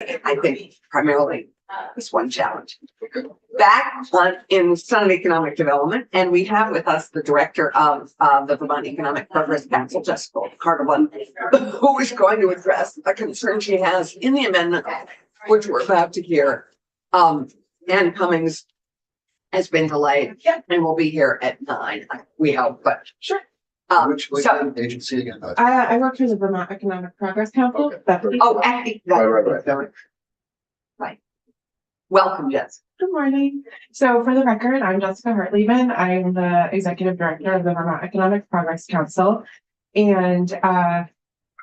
I think primarily this one challenge. Back in Senate Economic Development, and we have with us the director of the Vermont Economic Progress Council, Jessica Cardovan, who is going to address a concern she has in the amendment, which we're about to hear. Ann Cummings has been delayed and will be here at 9, we hope, but sure. Which agency again? I work for the Vermont Economic Progress Council. Okay. Right. Welcome, Jess. Good morning. So for the record, I'm Jessica Hartleben. I'm the Executive Director of the Vermont Economic Progress Council. And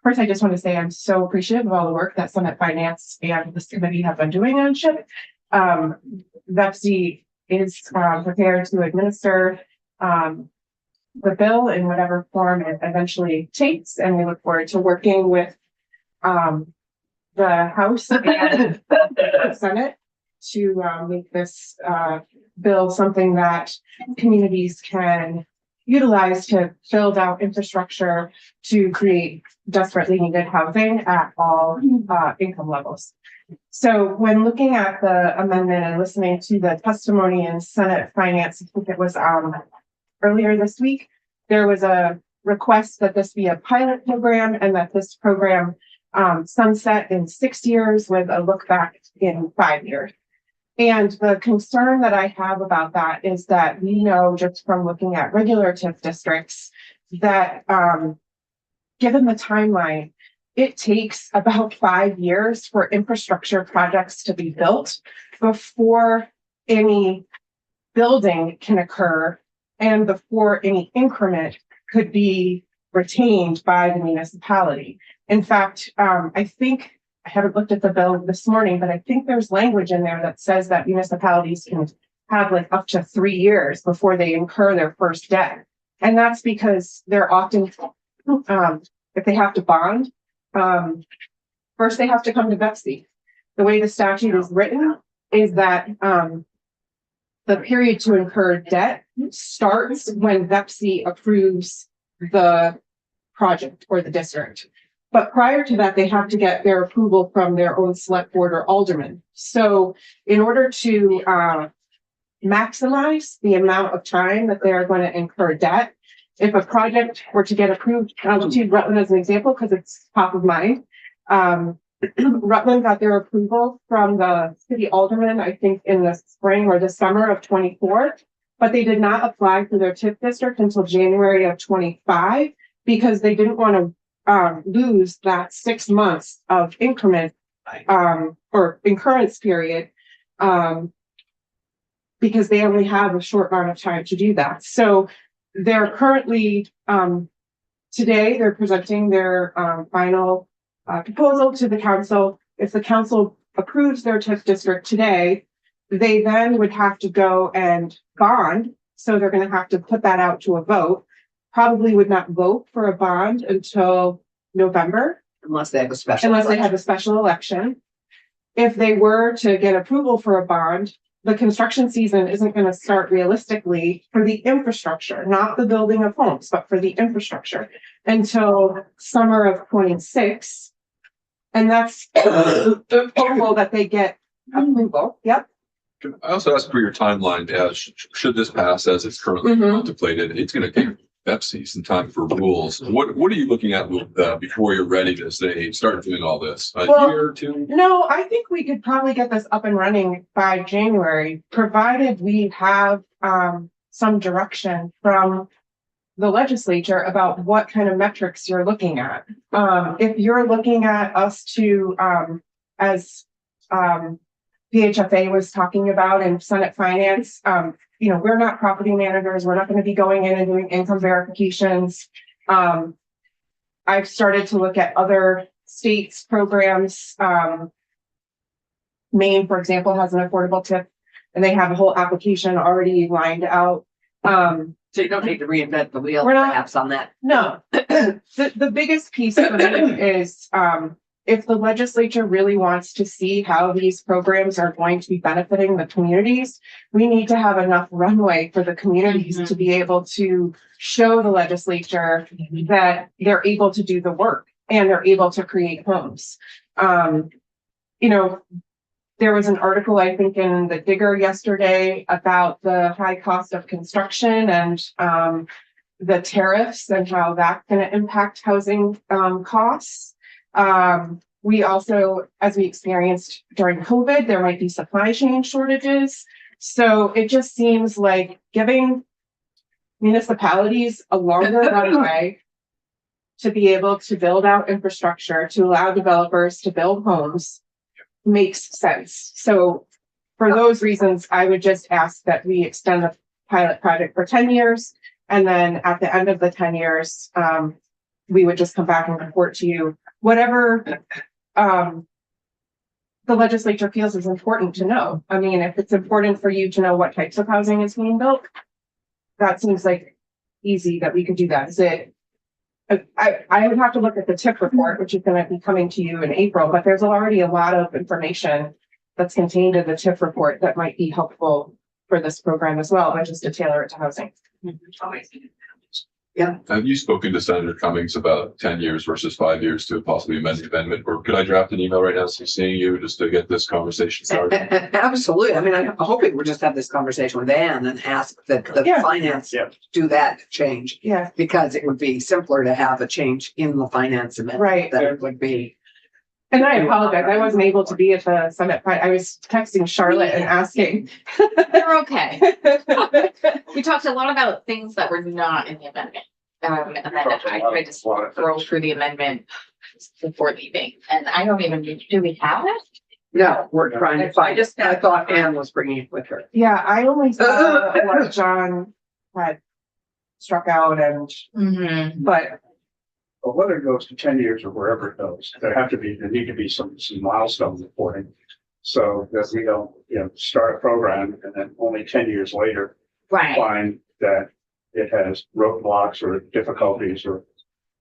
first, I just want to say I'm so appreciative of all the work that Senate Finance and this committee have been doing on CHIP. VEPC is prepared to administer the bill in whatever form it eventually takes, and we look forward to working with the House and the Senate to make this bill something that communities can utilize to build out infrastructure to create desperately needed housing at all income levels. So when looking at the amendment and listening to the testimony in Senate Finance, I think it was earlier this week, there was a request that this be a pilot program and that this program sunset in 6 years with a look back in 5 years. And the concern that I have about that is that we know just from looking at regular TIF districts that given the timeline, it takes about 5 years for infrastructure projects to be built before any building can occur and before any increment could be retained by the municipality. In fact, I think, I haven't looked at the bill this morning, but I think there's language in there that says that municipalities can have like up to 3 years before they incur their first debt. And that's because they're often, if they have to bond, first they have to come to VEPC. The way the statute is written is that the period to incur debt starts when VEPC approves the project or the district. But prior to that, they have to get their approval from their own select board or alderman. So in order to maximize the amount of time that they are going to incur debt, if a project were to get approved, I'll just use Rutland as an example because it's top of mind. Rutland got their approval from the city alderman, I think in the spring or the summer of 24, but they did not apply for their TIF district until January of 25 because they didn't want to lose that 6 months of increment or incurrence period because they only have a short amount of time to do that. So they're currently today they're presenting their final proposal to the council. If the council approves their TIF district today, they then would have to go and bond. So they're going to have to put that out to a vote. Probably would not vote for a bond until November. Unless they have a special Unless they have a special election. If they were to get approval for a bond, the construction season isn't going to start realistically for the infrastructure, not the building of homes, but for the infrastructure until summer of 26. And that's the approval that they get approval. Yep. I also asked for your timeline as should this pass as it's currently contemplated. It's going to take VEPC some time for rules. What are you looking at before you're ready to say start doing all this? A year or two? No, I think we could probably get this up and running by January, provided we have some direction from the legislature about what kind of metrics you're looking at. If you're looking at us to, as PHFA was talking about in Senate Finance, you know, we're not property managers. We're not going to be going in and doing income verifications. I've started to look at other states' programs. Maine, for example, has an affordable TIF, and they have a whole application already lined out. So you don't need to reinvent the wheel, perhaps, on that. No. The biggest piece of it is if the legislature really wants to see how these programs are going to be benefiting the communities, we need to have enough runway for the communities to be able to show the legislature that they're able to do the work and they're able to create homes. you know, there was an article, I think, in the Digger yesterday about the high cost of construction and the tariffs and how that's going to impact housing costs. We also, as we experienced during COVID, there might be supply chain shortages. So it just seems like giving municipalities a longer runway to be able to build out infrastructure, to allow developers to build homes makes sense. So for those reasons, I would just ask that we extend the pilot project for 10 years. And then at the end of the 10 years, we would just come back and report to you whatever the legislature feels is important to know. I mean, if it's important for you to know what types of housing is being built, that seems like easy that we could do that. Is it? I would have to look at the TIF report, which is going to be coming to you in April, but there's already a lot of information that's contained in the TIF report that might be helpful for this program as well, but just to tailor it to housing. Have you spoken to Senator Cummings about 10 years versus 5 years to possibly amend the amendment? Or could I draft an email right now seeing you just to get this conversation started? Absolutely. I mean, I'm hoping we'll just have this conversation with Ann and ask that the Yeah. finance do that change, Yeah, because it would be simpler to have a change in the finance amendment right. than it would be. And I apologize. I wasn't able to be at the summit. I was texting Charlotte and asking. You're okay. We talked a lot about things that were not in the amendment. And then I tried to scroll through the amendment before leaving. And I don't even, do we have it? No, we're trying to find it. I thought Ann was bringing it with her. Yeah, I only saw what John had struck out but But whether it goes to 10 years or wherever it goes, there need to be some milestone reporting. So that we don't, start a program and then only 10 years later Right. find that it has roadblocks or difficulties or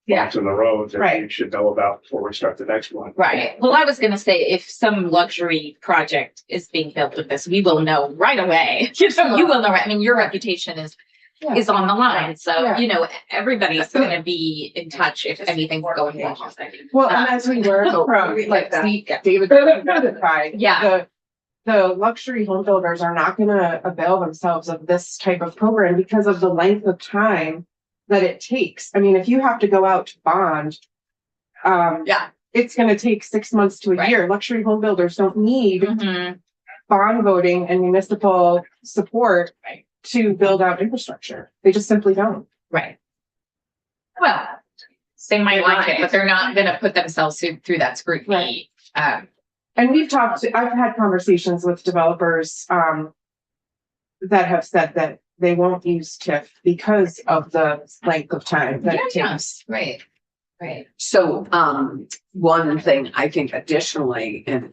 bumps in the road that Right. we should know about before we start the next one. Right. Well, I was gonna say, if some luxury project is being built with this, we will know right away. You will know, I mean, your reputation is on the line. So, Yeah. Everybody's gonna be in touch if anything's going wrong. well, and as we learned from like David testified, the luxury home builders are not gonna avail themselves of this type of program because of the length of time that it takes. I mean, if you have to go out to bond, it's gonna take 6 months to a Right. year. Luxury home builders don't need Mhm. bond voting and municipal support Right. to build out infrastructure. They just simply don't. Right. Well, they might like it, but they're not gonna put themselves through that scrutiny. And I've had conversations with developers that have said that they won't use TIF because of the length of time that it takes. Right. Right. So, one thing I think additionally, and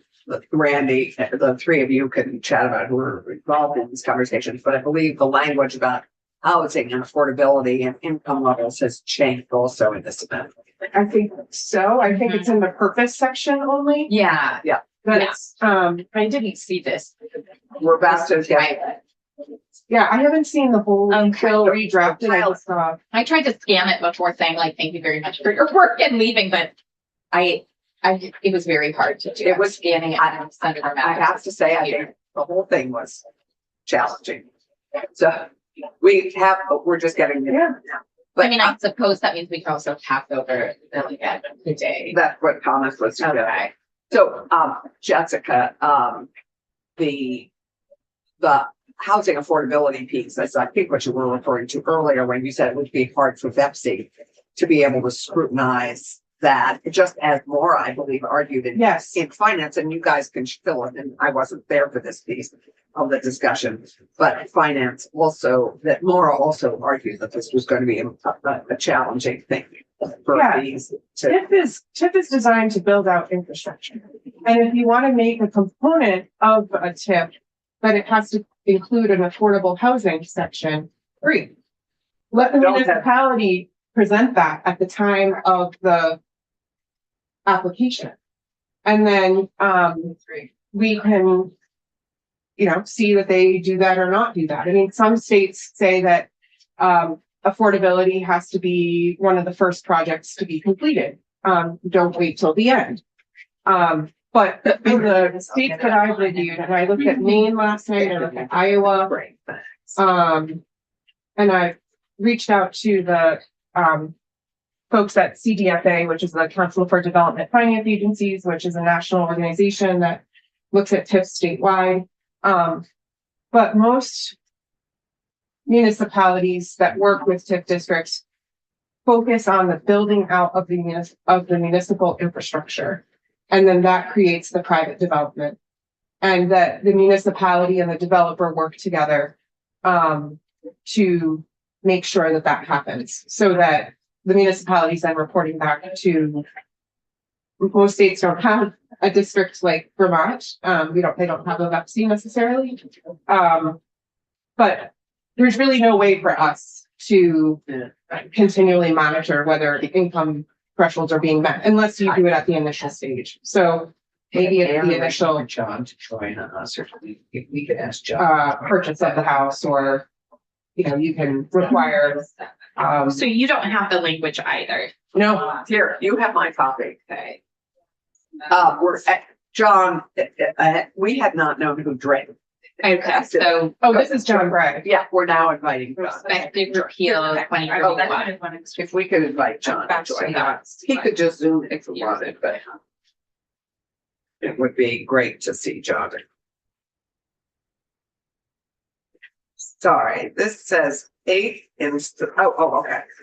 Randy, the three of you can chat about who are involved in these conversations, but I believe the language about housing and affordability and income levels has changed also in this amendment. I think so. I think it's in the purpose section only. Yeah. But it's, I didn't see this. We're about to get, Right. yeah, I haven't seen the whole Okay. bill redrafted. I just saw. I tried to scan it before saying like, thank you very much for your work and leaving, but it was very hard to do. It was- scanning it and sending it I have to say, I think the whole thing was challenging. So we're just getting it. Yeah. But I mean, I suppose that means we can also pass over the day. that's what Thomas was doing. Okay. So, Jessica, the housing affordability piece, that's I think what you were referring to earlier when you said it would be hard for VEPSI to be able to scrutinize that, just as Maura, I believe, argued in Yes. finance, and you guys can fill it, and I wasn't there for this piece of the discussion, but finance also, that Maura also argued that this was going to be a challenging thing for Yeah. these to. TIF is designed to build out infrastructure. And if you want to make a component of a TIF, but it has to include an affordable housing section, great. Let the Don't have- municipality present that at the time of the application. And then, we can, see that they do that or not do that. I mean, some states say that, affordability has to be one of the first projects to be completed. Don't wait till the end. But in the states that I've reviewed, and I looked at Maine last night, I looked at Iowa, Great, thanks. and I reached out to the, folks at CDFA, which is the Council for Development Finance Agencies, which is a national organization that looks at TIFs statewide. But most municipalities that work with TIF districts focus on the building out of the municipal infrastructure. And then that creates the private development. And that the municipality and the developer work together to make sure that that happens, so that the municipalities then reporting back to, most states don't have a district like Vermont. They don't have a VEPC necessarily. But there's really no way for us to continually monitor whether income thresholds are being met unless you do it at the initial stage. So maybe at the initial John to join us, or we could ask John. purchase of the house, or you can require So you don't have the language either. no. Here, you have my copy. Okay. John, we had not known who drank. Okay, so Oh, this is John Gray. Yeah, we're now inviting John. perspective repeal 2021. If we could invite John to join us, he could just zoom if he wanted, but it would be great to see John. Sorry, this says okay.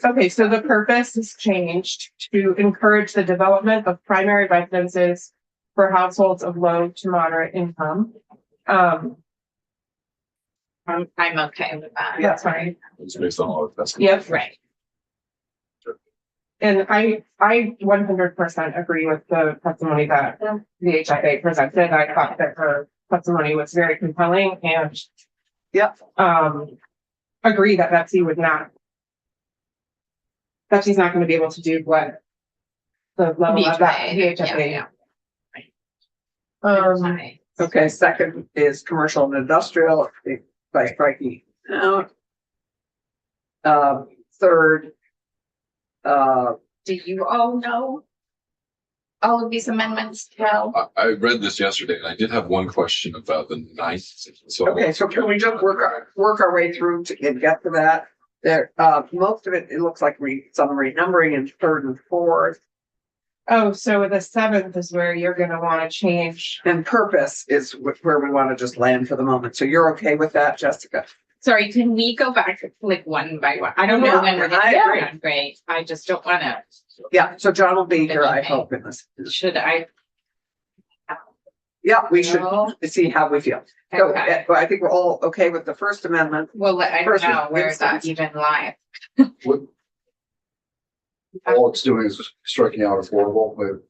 Okay, so the purpose is changed to encourage the development of primary residences for households of low to moderate income. I'm okay with that. That's fine. It's based on all of that's. Yep. Right. And I 100% agree with the testimony that the HFA presented. I thought that her testimony was very compelling, and Yep. agree that Betsy's not going to be able to do what the level of that VHFA. Okay. Okay, second is commercial and industrial by Frankie. Third, Do you all know all of these amendments? Cal? I read this yesterday and I did have one question about the ninth. So okay, so can we just work our way through and get to that? There, most of it looks like some renumbering in third and fourth, Oh, so the 7th is where you're going to want to change. and purpose is where we want to just land for the moment. So you're okay with that, Jessica? Sorry, can we go back like one by one? I don't know Yeah, when we're I gonna agree. get that. Great. I just don't wanna, Yeah, so John will be here, I hope, in this. should I? Yeah, we should No? see how we feel. So Okay. I think we're all okay with the First Amendment. Well, I don't First know where that instance. even lies. All it's doing is striking out affordable, but.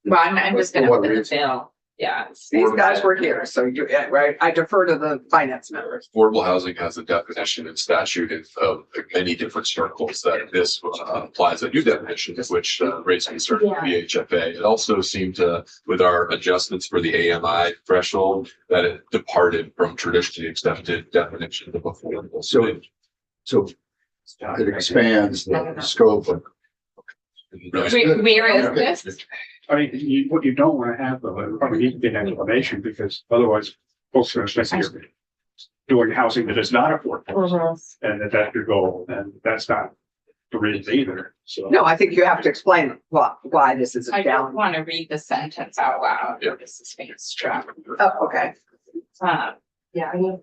Well, I'm just For gonna what put the reason? bill. Yeah. These guys were here, so right, I defer to the finance members. affordable housing has a definition and statute of many different circles that this applies a new definition, which raised concern with VHFA. It also seemed to, with our adjustments for the AMI threshold, that it departed from traditionally accepted definitions of affordable. So it expands the scope of. Where is this? I mean, what you don't want to have, though, and probably need to get an explanation, because otherwise folks are going to think you're doing housing that is not affordable, and that's your goal, and that's not the reason either, so. No, I think you have to explain why this is I a don't challenge. wanna read the sentence out loud. Yeah. This is being struck. Oh, okay. Yeah, I mean.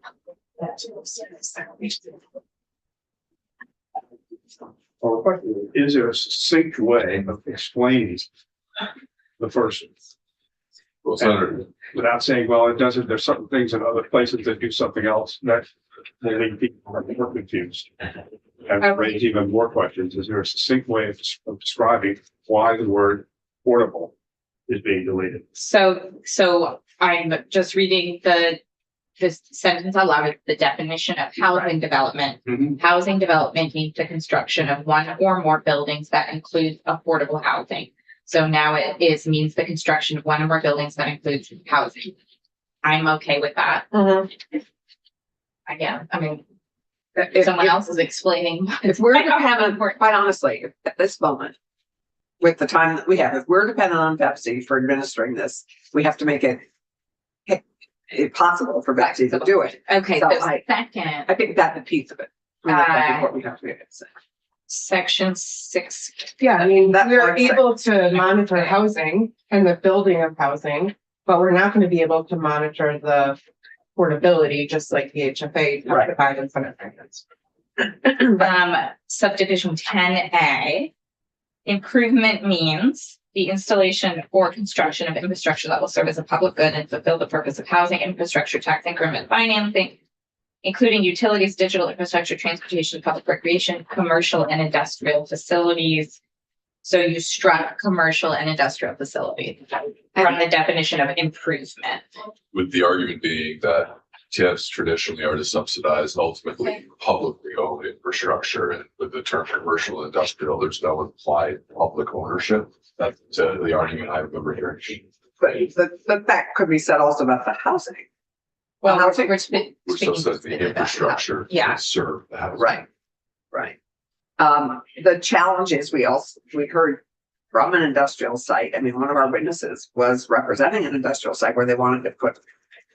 Well, the question is there a succinct way of explaining the first, Well, Senator, without saying, well, it doesn't, there's certain things in other places that do something else, that will leave people more confused. And raise even more questions. Is there a succinct way of describing why the word affordable is being deleted? So I'm just reading this sentence out loud, the definition of housing development. Housing development means the construction of one or more buildings that includes affordable housing. So now it means the construction of one or more buildings that includes housing. I'm okay with that. Again, I mean, someone else is explaining. If we're having, quite honestly, at this moment, with the time that we have. If we're dependent on Pepsi for administering this, we have to make it possible for Pepsi to do it. Okay, So so I second, think that's a piece of it. I mean, that's what we have to do. section 6. Yeah, I mean, That's we're what I'm saying. able to monitor housing and the building of housing, but we're not gonna be able to monitor the affordability, just like the HFA Right. talked about in Senate Finance. Subdivision 10A. Improvement means the installation or construction of infrastructure that will serve as a public good and fulfill the purpose of housing, infrastructure, tax increment financing, including utilities, digital infrastructure, transportation, public recreation, commercial and industrial facilities. So you struck commercial and industrial facility from the definition of improvement. With the argument being that TIFs traditionally are to subsidize ultimately publicly owned infrastructure, and with the term commercial and industrial, there's no implied public ownership. That's the argument I remember hearing. But that could be said also about the housing. Well, Housing. we're speaking. Which still says the infrastructure Yeah. to serve the housing. Right. Right. The challenges we heard from an industrial site. I mean, one of our witnesses was representing an industrial site where they wanted to put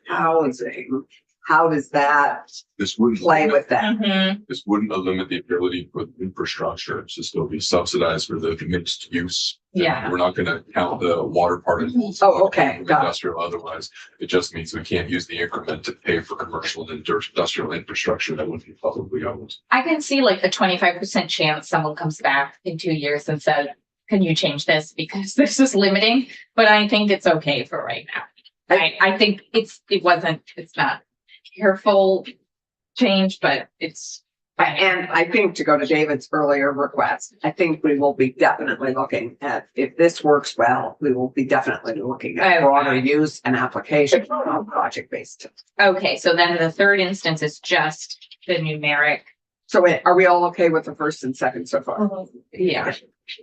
housing. How does that This wouldn't. play with that? Mhm. This wouldn't limit the ability for infrastructure to still be subsidized for the mixed use. Yeah. We're not gonna count the water particles. Oh, okay, got it. Industrial otherwise. It just means we can't use the increment to pay for commercial and industrial infrastructure that would be publicly owned. I can see like a 25% chance someone comes back in 2 years and said, can you change this? Because this is limiting, but I think it's okay for right now. I think it's not careful change, but it's. And I think to go to David's earlier request, I think we will be definitely looking at, if this works well, we will be definitely looking at Okay. broader use and application on project based. Okay, so then the third instance is just the numeric. So are we all okay with the first and second so far? Yeah.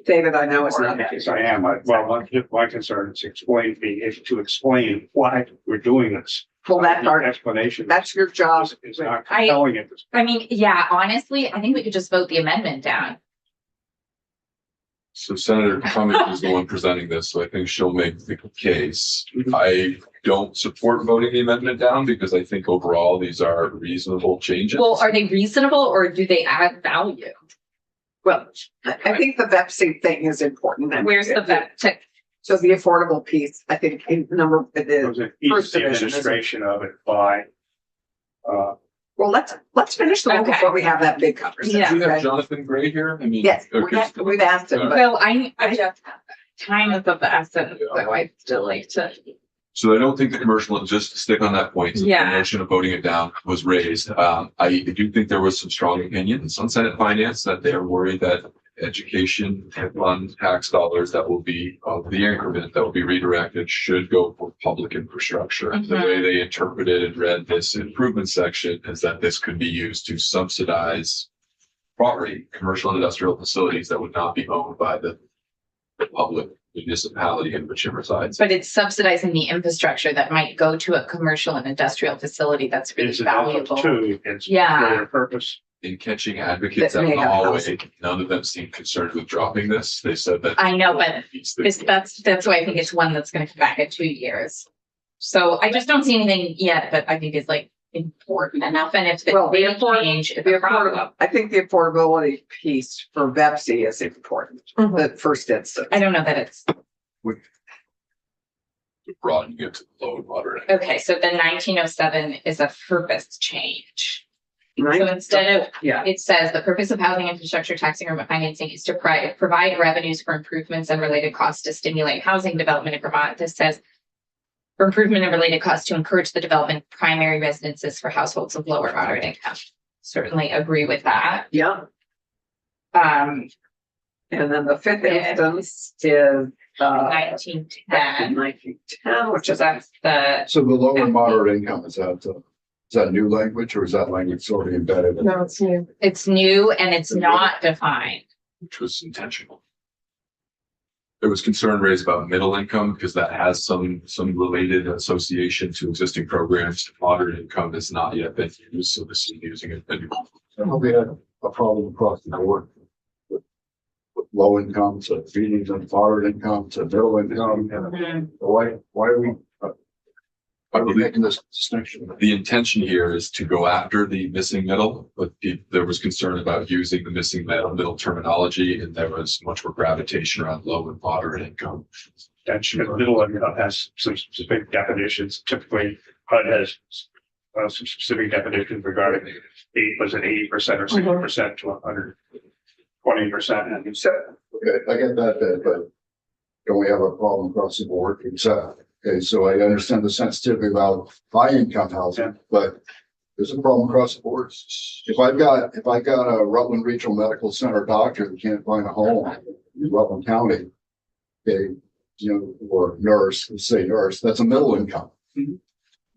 David, I know it's not. Yes, I am. My concern is to explain why we're doing this. Well, that part, Explanation. that's your job. Is not compelling at this. I mean, yeah, honestly, I think we could just vote the amendment down. So Senator Cummings is the one presenting this, so I think she'll make the case. I don't support voting the amendment down because I think overall these are reasonable changes. Well, are they reasonable or do they add value? Well, I think the VEPC thing is important. Where's the vet? So the affordable piece, I think in number, It the, was an First easy division, isn't it? administration of it by, well, let's finish the one Okay. before we have that big conversation. Yeah. Do we have okay? Jonathan Gray here? I mean. Yes, okay. we've asked him, but Well, I just, time is of the essence, so I'd still like to. So I don't think the commercial, just to stick on that point, so the Yeah. motion of voting it down was raised. I do think there was some strong opinions on Senate Finance that they're worried that education and fund tax dollars that will be of the increment that will be redirected should go for public infrastructure. The Mhm. way they interpreted and read this improvement section is that this could be used to subsidize property, commercial and industrial facilities that would not be owned by the public municipality in which it resides. But it's subsidizing the infrastructure that might go to a commercial and industrial facility that's really it's valuable. to its Yeah. greater purpose. In catching advocates That out may in the have hallway, housing. none of them seemed concerned with dropping this. They said that. I know, but This- that's why I think it's one that's gonna come back in 2 years. So I just don't see anything yet that I think is like important enough, and if Well, they the afford- change, it's the a problem. affordable, I think the affordability piece for VEPC is important, Mhm. the first instance. I don't know that it's, Broadening it to low and moderate. okay, so then 1907 is a purpose change. So instead of, Yeah, it says the purpose of housing infrastructure tax increment financing is to provide revenues for improvements and related costs to stimulate housing development in Vermont. This says for improvement and related costs to encourage the development of primary residences for households of lower moderate income. Certainly agree with that. yeah. Um, And then the fifth Yeah. instance is, 1910, 1910, which so is, that's the, So the low and moderate income, is that new language or is that language already embedded? No, it's new. it's new and it's not defined. Which was intentional. There was concern raised about middle income because that has some related association to existing programs. Moderate income has not yet been used, so this is using it. We had a problem across the board with low income to medium and moderate income to middle income. Why are we making this distinction? The intention here is to go after the missing middle, but there was concern about using the missing middle terminology, and there was much more gravitation around low and moderate income. That middle income has some specific definitions. Typically, HUD has some specific definitions regarding 80% or 60% to 120%. And so, Okay, I get that bit, but don't we have a problem across the board? Okay, so I understand the sensitivity about high income housing, but there's a problem across the board. If I got a Rutland Regional Medical Center doctor that can't find a home in Rutland County, okay, or nurse, let's say nurse, that's a middle income.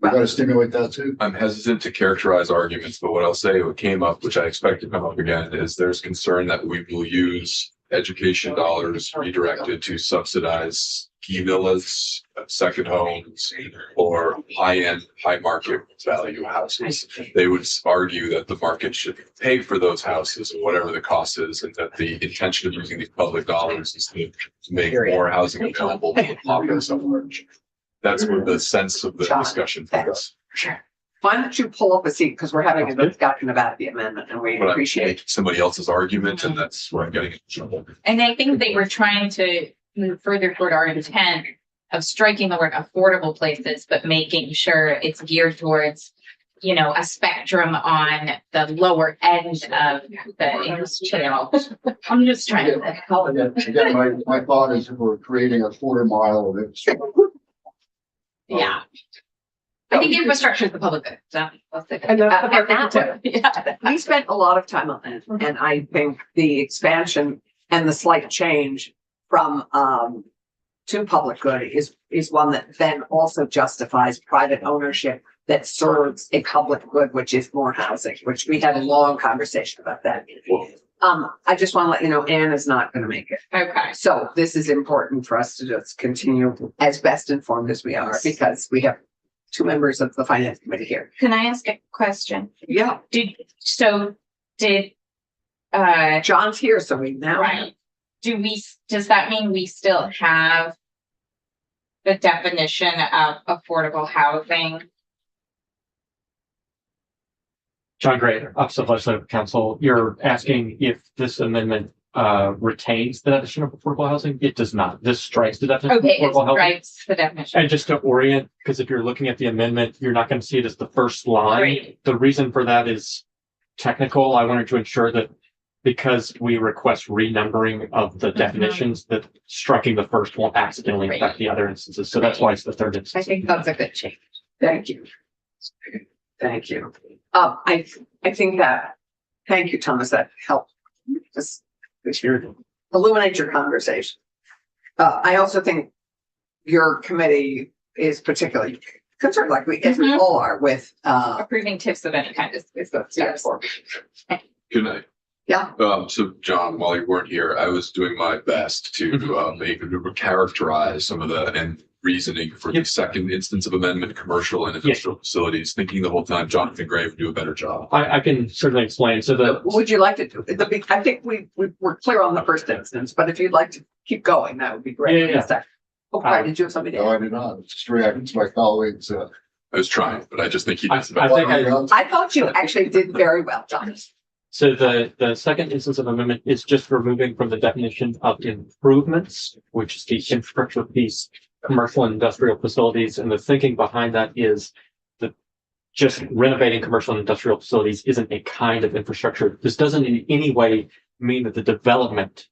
We gotta stimulate that too. I'm hesitant to characterize arguments, but what I'll say, what came up, which I expect to come up again, is there's concern that we will use education dollars redirected to subsidize ski villas, second homes, or high-end, high market value houses. They would argue that the market should pay for those houses, whatever the cost is, and that the intention of using these public dollars is to make more housing available to the populace at large. That's what the sense of the discussion is. Sure. Why don't you pull up a seat, because we're having a discussion about the amendment and we But I'm appreciate. making somebody else's argument, and that's where I'm getting in trouble. And I think they were trying to move further toward our intent of striking the word affordable places, but making sure it's geared towards, a spectrum on the lower end of the income channel. I'm just trying to help. Again, my thought is if we're creating a quarter mile of infrastructure. Yeah. I think infrastructure is the public good. So let's say And that's the that. perfect tip. Yeah. We spent a lot of time on that, and I think the expansion and the slight change from to public good is one that then also justifies private ownership that serves a public good, which is more housing, which we had a long conversation about that. I just want to let you know, Anne is not going to make it. Okay. So this is important for us to just continue as best informed as we are, because we have two members of the finance committee here. Can I ask a question? Yeah, Did John's here, so we now. right. Does that mean we still have the definition of affordable housing? John Gray, Office of Legislative Counsel, you're asking if this amendment retains the definition of affordable housing? It does not. This strikes the definition Okay, of it affordable housing. strikes the definition. And just to orient, because if you're looking at the amendment, you're not going to see it as the first line. Right. The reason for that is technical. I wanted to ensure that because we request renumbering of the definitions, that striking the first won't accidentally Right. affect the other instances. So that's why it's the third I instance. think that's a good change. Thank you. Thank you. I think that, thank you, Thomas, that helped just illuminate your conversation. I also think your committee is particularly concerned, like as we all are, with Approving tips of any kind is the step yes. forward. Good night. Yeah. So John, while you weren't here, I was doing my best to characterize some of the reasoning for the Yep. second instance of amendment, commercial and industrial facilities, thinking the whole time Jonathan Gray would do a better job. I can certainly explain. So the Would you like to do I think we were clear on the first instance, but if you'd like to keep going, that would be great. Yeah. Oh, right, did you have something to No, add? I do not. It's just reacting to my colleagues. I was trying, but I just think he I does better. think I thought you actually did very well, John. So the second instance of amendment is just removing from the definition of improvements, which is the infrastructure piece, commercial and industrial facilities. And the thinking behind that is that just renovating commercial and industrial facilities isn't a kind of infrastructure. This doesn't in any way mean that the development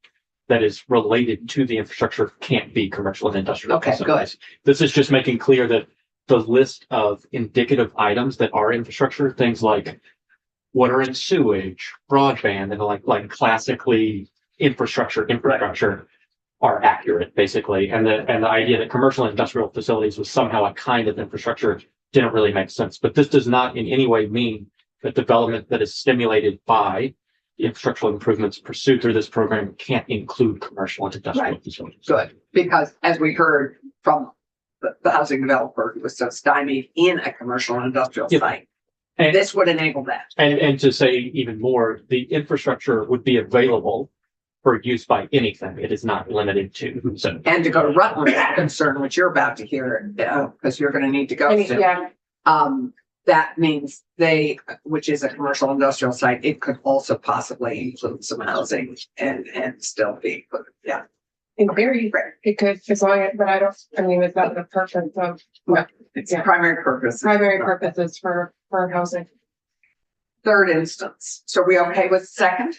that is related to the infrastructure can't be commercial and industrial Okay, facilities. This is just making clear that the list of indicative items that are infrastructure, things like water and sewage, broadband, and like classically infrastructure are accurate, basically. And the idea that commercial and industrial facilities was somehow a kind of infrastructure didn't really make sense. But this does not in any way mean that development that is stimulated by the infrastructural improvements pursued through this program can't include commercial and industrial Right. facilities. Good, because as we heard from the housing developer who was so stymied in a commercial and industrial Yep. site, And- this would enable that. And to say even more, the infrastructure would be available for use by anything. It is not limited to, so. And to go to Rutland concern, which you're about to hear, because you're gonna need to go soon. Yeah, That means they, which is a commercial industrial site, it could also possibly include some housing and still be, but yeah. in theory, it could, as long as, but I don't, I mean, is that the purpose of, It's Yeah. primary purpose. primary purposes for housing? Third instance. So we okay with second?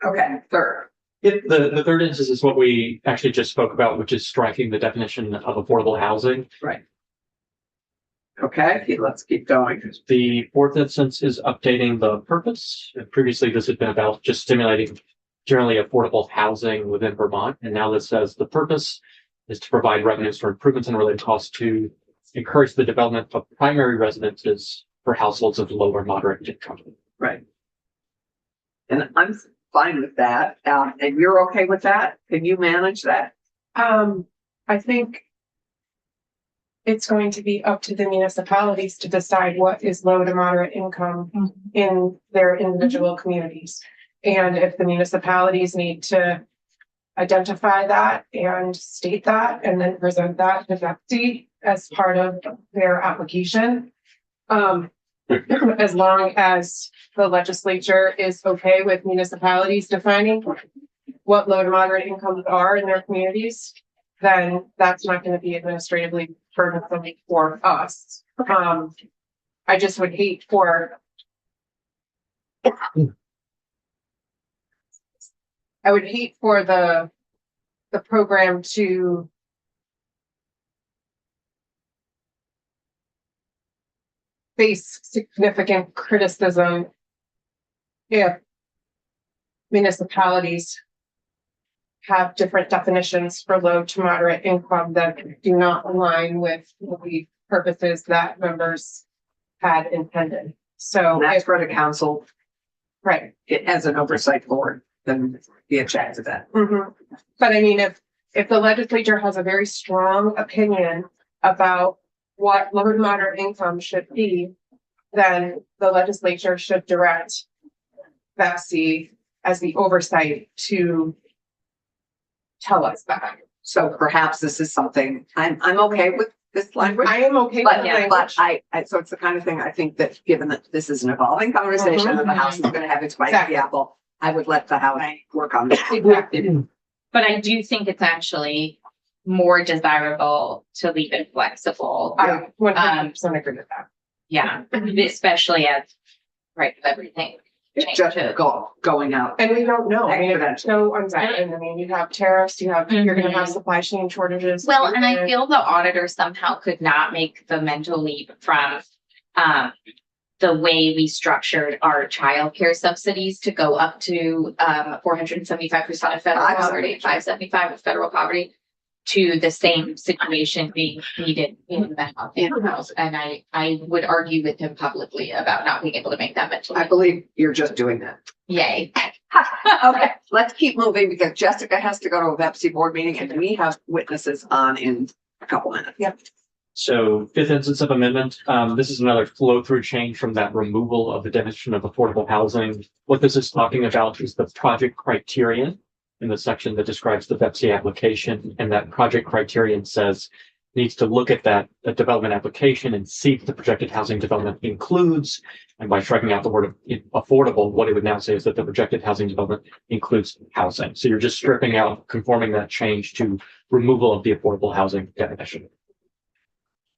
Okay, third. The third instance is what we actually just spoke about, which is striking the definition of affordable housing. Okay, let's keep going. The fourth instance is updating the purpose. Previously, this had been about just stimulating generally affordable housing within Vermont. And now this says the purpose is to provide revenues for improvements and related costs to encourage the development of primary residences for households of low or moderate income. Right. And I'm fine with that. And you're okay with that? Can you manage that? I think it's going to be up to the municipalities to decide what is low to moderate income in their individual communities. And if the municipalities need to identify that and state that and then present that to FEPC as part of their application. As long as the legislature is okay with municipalities defining what low to moderate incomes are in their communities, then that's not going to be administratively burdensome for us. I just would hate for the program to face significant criticism if municipalities have different definitions for low to moderate income that do not align with the purposes that members had intended. So That's for the council, right. it as an oversight board, then be a check to that. Mhm. But I mean, if the legislature has a very strong opinion about what low to moderate income should be, then the legislature should direct FEPC as the oversight to tell us that. So perhaps this is something, I'm okay with this language. I am okay with But the yeah, language. but so it's the kind of thing I think that given that this is an evolving conversation and the House is gonna have its bite of the Exactly. apple, I would let the House work on that. Exactly. But I do think it's actually more desirable to leave it flexible. I 100% agree with that. Yeah, especially as, right, with everything It's just changes. going out. And we don't know. I mean, Exponential. it's so uncertain. I mean, you have tariffs, you're gonna have Mhm. supply chain shortages. Well, and I feel the auditor somehow could not make the mental leap from the way we structured our childcare subsidies to go up to 475% of federal poverty, 575 of federal poverty, to the same situation being needed in the house. And I would argue with him publicly about not being able to make that mental I leap. believe you're just doing that. Yay. Okay, let's keep moving because Jessica has to go to a VEPC board meeting and we have witnesses on in a couple minutes. Yep. So fifth instance of amendment, this is another flow through change from that removal of the definition of affordable housing. What this is talking about is the project criterion in the section that describes the VEPC application, and that project criterion says needs to look at that development application and see if the projected housing development includes, and by striking out the word affordable, what it would now say is that the projected housing development includes housing. So you're just stripping out, conforming that change to removal of the affordable housing definition.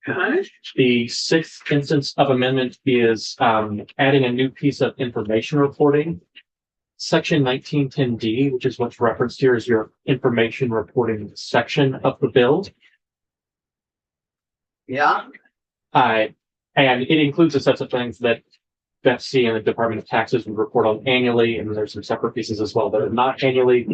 Okay. The sixth instance of amendment is adding a new piece of information reporting. Section 1910D, which is what's referenced here, is your information reporting section of the bill. Yeah, And it includes a set of things that FEPC and the Department of Taxes would report on annually, and there's some separate pieces as well that are not annually.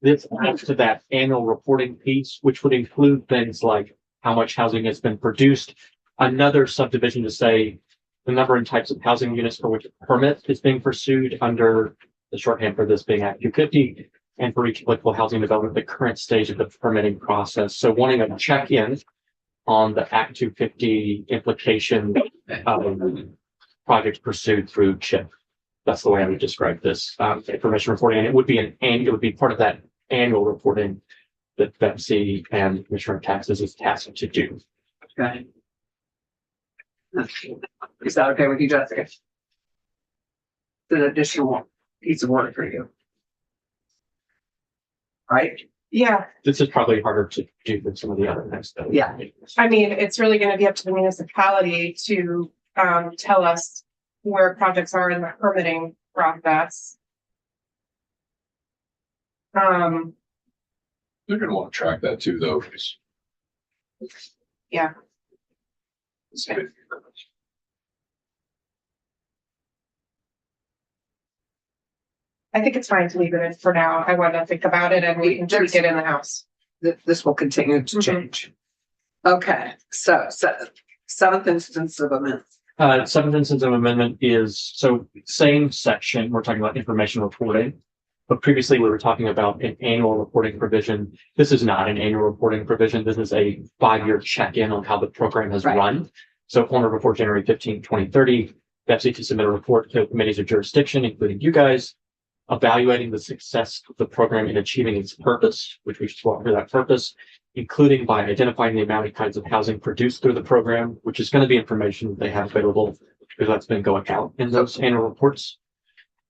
This adds to that annual reporting piece, which would include things like how much housing has been produced, another subdivision to say the number and types of housing units for which a permit is being pursued under the shorthand for this being Act 250, and for each applicable housing development, the current stage of the permitting process. So wanting a check-in on the Act 250 implication of projects pursued through CHIP. That's the way I would describe this, information reporting, and it would be it would be part of that annual reporting that BEPC and Commissioner of Taxes is tasked to do. Okay. Is that okay with you, Jessica? It's an additional piece of work for you. Right? Yeah, This is probably harder to do than some of the other things. Though. Yeah. I mean, it's really gonna be up to the municipality to tell us where projects are in the permitting process. They're gonna want to track that too, though. 'Cause- Yeah. It's good. I think it's fine to leave it in for now. I want to think about it and we can tweak it in the house. This will continue to Mhm. change. Okay, so seventh instance of amendment. Seventh instance of amendment is, so same section, we're talking about information reporting. But previously we were talking about an annual reporting provision. This is not an annual reporting provision. This is a 5-year check-in on how the program has Right. run. So on or before January 15, 2030, BEPC to submit a report to committees of jurisdiction, including you guys, evaluating the success of the program in achieving its purpose, which we should walk through that purpose, including by identifying the amount and kinds of housing produced through the program, which is going to be information they have available because that's been going out in those annual reports.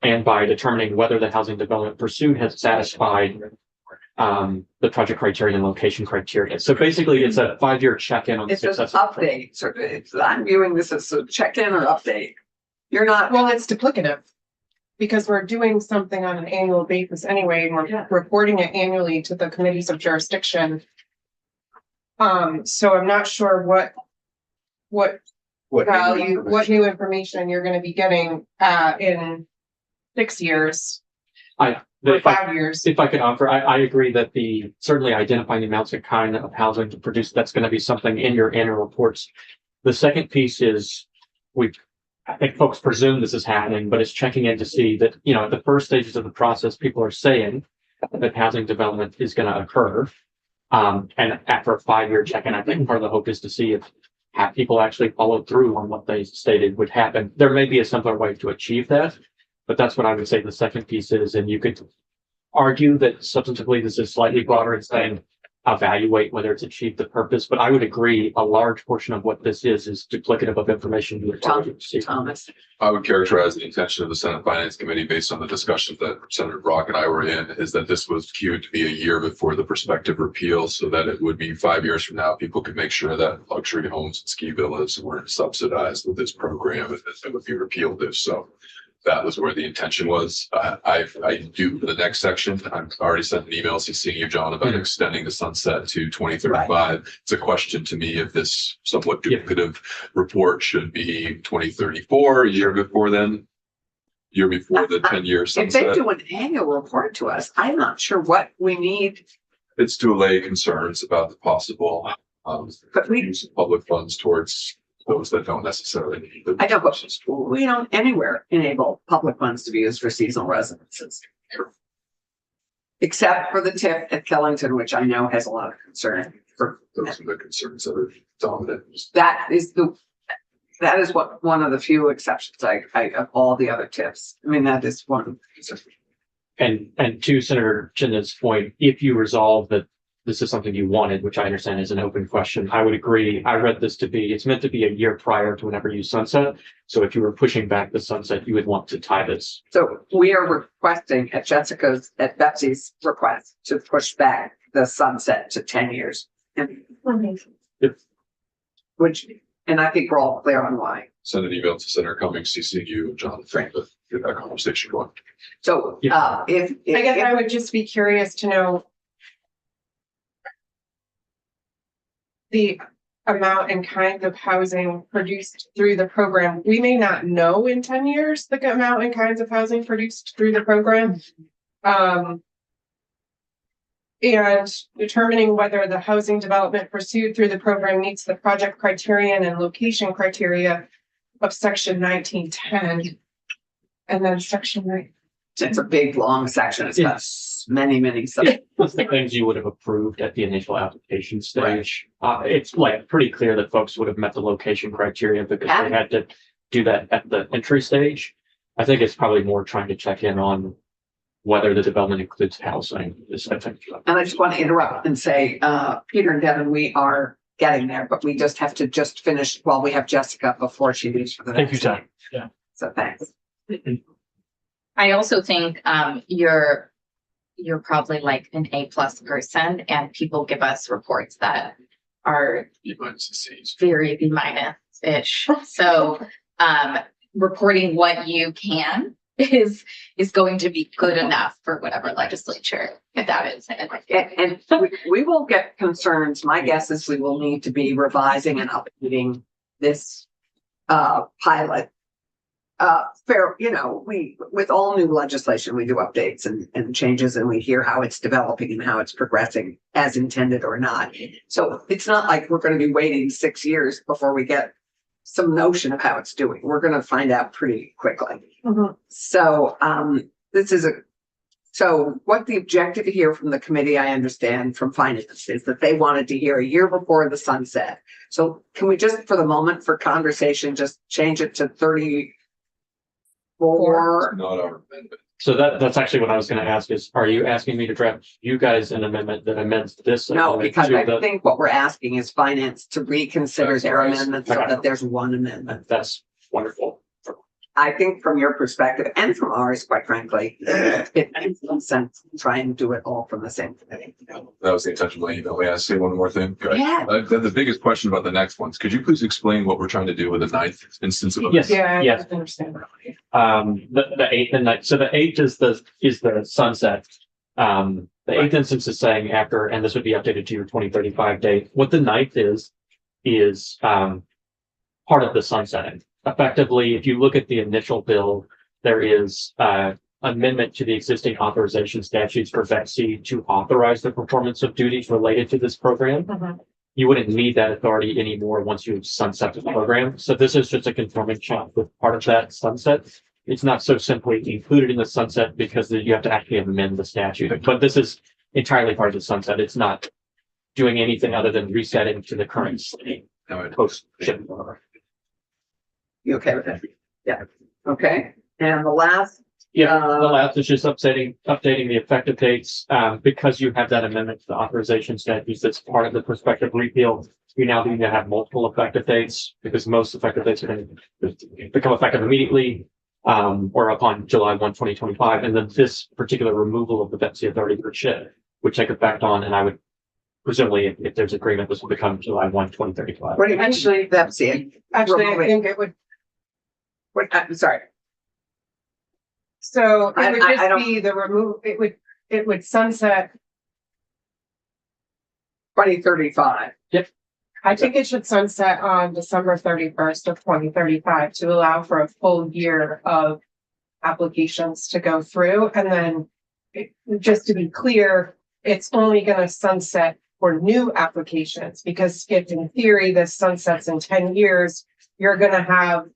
And by determining whether the housing development pursued has satisfied the project criteria and location criteria. So basically, it's a 5-year check-in on the It's just success. of the program. update. So I'm viewing this as a check-in or update. You're not, Well, it's duplicative. Because we're doing something on an annual basis anyway, and Yeah. we're reporting it annually to the committees of jurisdiction. So I'm not sure what value, what new information you're gonna be getting in 6 years or If I- 5 years. If I could offer, I agree that certainly identifying the amounts and kind of housing to produce, that's going to be something in your annual reports. The second piece is I think folks presume this is happening, but it's checking in to see that, at the first stages of the process, people are saying that housing development is going to occur. And after a 5-year check-in, I think part of the hope is to see if people actually followed through on what they stated would happen. There may be a simpler way to achieve that, but that's what I would say the second piece is, and you could argue that substantively this is slightly broader and saying evaluate whether it's achieved the purpose, but I would agree a large portion of what this is duplicative of information you would probably see. Thomas. I would characterize the intention of the Senate Finance Committee based on the discussions that Senator Brock and I were in, is that this was queued to be a year before the prospective repeal, so that it would be 5 years from now, people could make sure that luxury homes and ski villas weren't subsidized with this program and that it would be repealed if so. That was where the intention was. I do the next section. I've already sent an email CCing you, John, about extending the sunset to 2035. It's a question to me if this somewhat duplicative report should be 2034, a year before then. Year before the 10-year If they sunset. do an annual report to us, I'm not sure what we need, It's to allay concerns about the possible but use of public funds towards those that don't necessarily need them. I know, but we don't anywhere enable public funds to be used for seasonal residences. Except for the tip at Killington, which I know has a lot of concern for, Those are the concerns that are dominant. that is one of the few exceptions of all the other tips. I mean, that is one. And to Senator Chinna's point, if you resolve that this is something you wanted, which I understand is an open question, I would agree. I read this to be, it's meant to be a year prior to whenever you sunset. So if you were pushing back the sunset, you would want to tie this. So we are requesting at Betsy's request to push back the sunset to 10 years. And which, and I think we're all clear on why. Send an email to Senator Cummings, CC you and John, but get that conversation going. So, if. I guess I would just be curious to know the amount and kind of housing produced through the program. We may not know in 10 years the amount and kinds of housing produced through the program. And determining whether the housing development pursued through the program meets the project criterion and location criteria of section 1910. And then section 9. It's a big, long section. It's got many sub. That's the things you would have approved at the initial application stage. It's like pretty clear that folks would have met the location criteria because they had to do that at the entry stage. I think it's probably more trying to check in on whether the development includes housing, this type of thing. And I just want to interrupt and say, Peter and Devin, we are getting there, but we just have to just finish while we have Jessica before she leaves for the Thank you, next. Tom. meeting. So thanks. I also think you're probably like an A+ person, and people give us reports that are very B- ish. So reporting what you can is going to be good enough for whatever legislature that is. And we will get concerns. My guess is we will need to be revising and updating this pilot. Fair, with all new legislation, we do updates and changes, and we hear how it's developing and how it's progressing as intended or not. So it's not like we're going to be waiting 6 years before we get some notion of how it's doing. We're going to find out pretty quickly. Mhm. So so what the objective here from the committee, I understand from finance, is that they wanted to hear a year before the sunset. So can we just, for the moment, for conversation, just change it to 34? Not our amendment. So that's actually what I was gonna ask is, are you asking me to draft you guys an amendment that amends this? No, amendment because to I the- think what we're asking is finance to reconsider That's their right. amendment so that there's one amendment. That's wonderful. I think from your perspective and from ours, quite frankly, it makes some sense to try and do it all from the same committee. That was the intention of my email. May I say one more thing? Go ahead. Yeah. The biggest question about the next ones, could you please explain what we're trying to do with the 9th instance of? Yes. Yeah, I Yes. understand. The 8th and 9th. So the 8th is the sunset. The 8th instance is saying after, and this would be updated to your 2035 date. What the 9th is part of the sunsetting. Effectively, if you look at the initial bill, there is amendment to the existing authorization statutes for VETC to authorize the performance of duties related to this program. Mhm. You wouldn't need that authority anymore once you sunset the program. So this is just a conforming change with part of that sunset. It's not so simply included in the sunset because you have to actually amend the statute, but this is entirely part of the sunset. It's not doing anything other than resetting to the current state post ship. You okay with that? Yeah. Okay. And the last, Yeah, the last is just updating the effective dates, because you have that amendment to the authorization statutes that's part of the prospective repeal. You now need to have multiple effective dates because most effective dates are going to become effective immediately, or upon July 1, 2025. And then this particular removal of the VETC authority per ship would take effect on, and I would presumably, if there's agreement, this will become July 1, 2035. what do you actually, that's it. Actually, I Remove it. think it would, What, I'm sorry. so it I would don't- just be it would sunset. 2035. I think it should sunset on December 31st of 2035 to allow for a full year of applications to go through. And then just to be clear, it's only gonna sunset for new applications, because if in theory this sunsets in 10 years, you're gonna have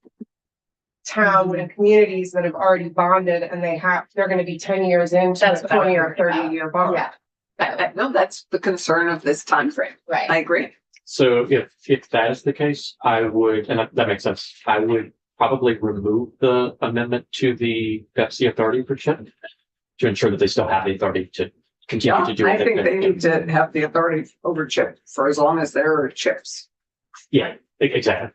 towns and communities that have already bonded and they're gonna be 10 years into That's a what I'm 20 or worried 30 about. year bond. Yeah, No, that's the concern of this time frame. I right. agree. So if that is the case, I would, and that makes sense, I would probably remove the amendment to the VETC authority per ship to ensure that they still have the authority to continue to do. I what think they need to have the authority over chip for as long as there are chips. Yeah, exactly.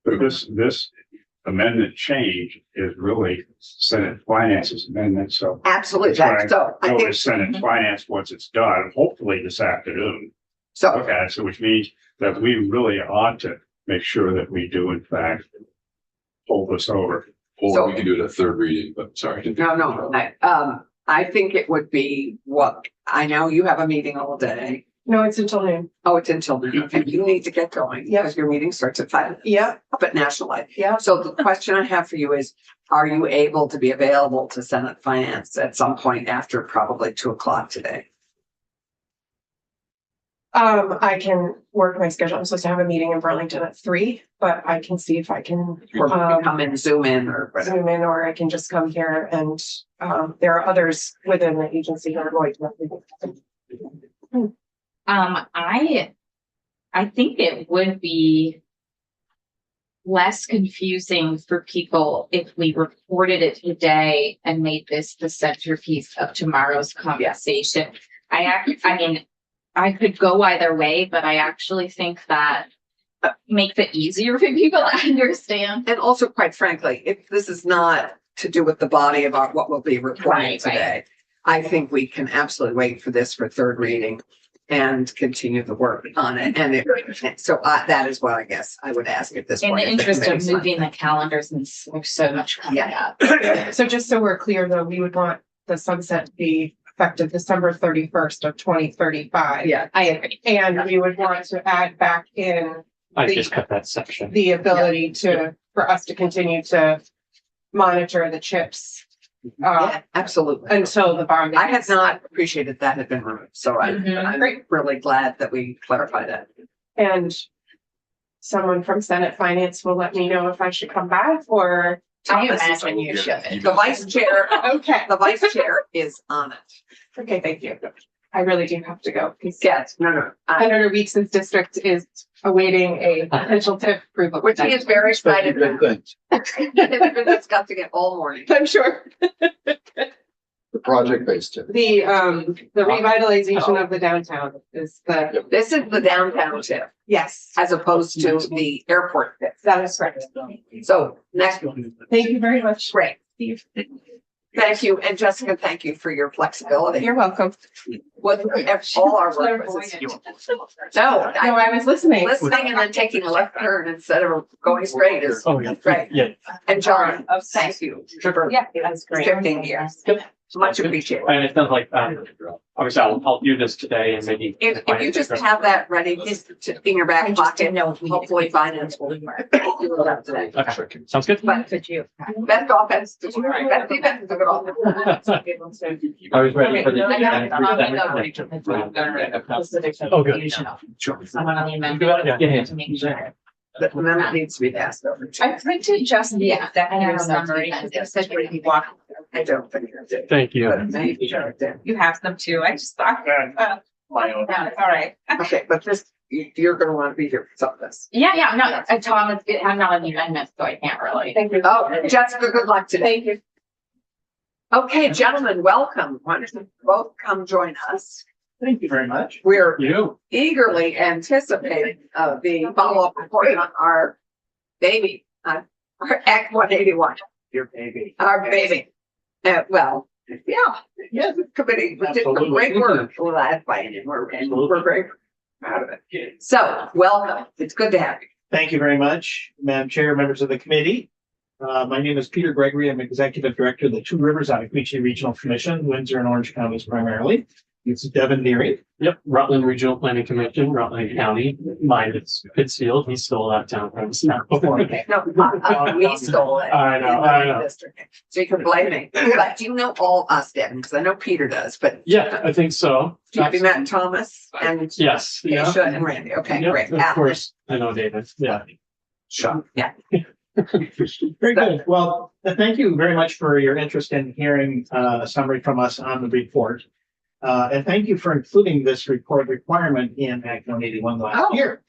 But this amendment change is really Senate Finance's amendment, so. Absolutely. That's right. So I Go think to Senate Finance once it's done, hopefully this afternoon. so. Okay, so which means that we really ought to make sure that we do in fact hold this over. Or we can do it at third reading, but sorry. No. I think it would be I know you have a meeting all day. No, it's until noon. Oh, it's until noon. Okay, you need to get going Yeah. because your meeting starts at 5 Yeah, up at National Light. yeah. So the question I have for you is, are you able to be available to Senate Finance at some point after probably 2:00 today? I can work my schedule. I'm supposed to have a meeting in Burlington at 3, but I can see if I can Or you can come in, Zoom in or whatever. Zoom in, or I can just come here, and there are others within the agency who are going to. I think it would be less confusing for people if we reported it today and made this the centerpiece of tomorrow's conversation. I mean, I could go either way, but I actually think that makes it easier for people to understand. And also, quite frankly, if this is not to do with the body of our, what will be reported Right, today, I think we can absolutely wait for this for third reading and continue the work on it. And so that is what I guess I would ask at this In point. the if the interest of committee's not- moving the calendars, and there's so much coming Yeah. up. So just so we're clear, though, we would want the sunset to be effective December 31st of 2035. Yeah. I agree. And we would want to add back in I just cut that section. the ability for us to continue to monitor the chips Yeah, absolutely. until the bond. I had not appreciated that had been removed, so Mhm. I'm Great. really glad that we clarified that. And someone from Senate Finance will let me know if I should come back or. I Thomas is imagine you should. The vice chair, Okay, the vice chair is on it. okay, thank you. I really do have to go. Because Yes, no. Senator Weeks's district is awaiting a potential TIF approval. Which he is very excited Good about. things. It's been discussing it all morning. I'm sure. The project-based tip. The revitalization of the downtown is the, This is the downtown tip yes, as opposed to the airport tip. that is correct. So next one. Thank you very much. Great. Thank you. And Jessica, thank you for your flexibility. You're welcome. What, all our work was. No, No, I was listening. listening and then taking a left turn instead of going straight is Oh, yeah. right. Yeah. And John, thank you for Yeah, that's great. 15 years. Much appreciated. And it sounds like, obviously I'll do this today and maybe. If you just have that ready in your back pocket, hopefully finance will. do that today. Okay, sounds good. But Could you? best offense, best defense, is a good offense. I was ready for the. Oh, good. Sure. I'm on the amendment. Yeah, yeah. To make sure. The amendment needs to be passed over. I printed just the Yeah, executive I summary. know, It said where you walk. I don't think I did. Thank you. But maybe I did. You have them too. I just thought. My own. No, it's all right. Okay, but this, you're gonna want to be here for some of this. Yeah, no, Tom, I'm not on the amendment, so I can't really. Thank you. Oh, Jessica, good luck today. Thank you. Okay, gentlemen, welcome. Why don't you both come join us? Thank you very much. We're You. eagerly anticipating the follow-up report on our baby, our Act 181, Your baby. our baby. Well, yeah, the committee did some great work for that fight, and we're very proud of it. So, welcome. It's good to have you. Thank you very much, Madam Chair, members of the committee. My name is Peter Gregory. I'm Executive Director of the Two Rivers Ottauquechee Regional Commission, Windsor and Orange counties primarily. It's Devin Neary. Yep, Rutland Regional Planning Commission, Rutland County. Mine is Pittsfield. He's still out of town from now. No, we stole it. I know, I know. So you can blame me, but you know all us, Devin, because I know Peter does, but Yeah, I think so. have you met Thomas and Yes. Yeah. Keisha and Randy? Okay, Yep, great. of course. I know David. Yeah. Sure. Yeah. Very good. Well, thank you very much for your interest in hearing a summary from us on the report. And thank you for including this report requirement in Act 181 last Oh. year.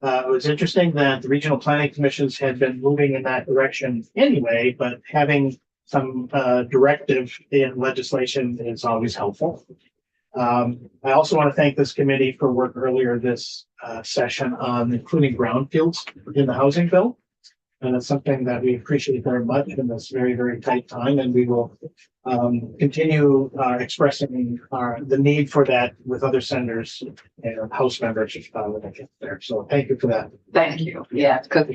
It was interesting that the regional planning commissions had been moving in that direction anyway, but having some directive in legislation is always helpful. I also want to thank this committee for work earlier this session on including brownfields in the housing bill. And it's something that we appreciate very much in this very, very tight time, and we will continue expressing the need for that with other senators and House members when I get there. So thank you for that. Thank you. Yeah, because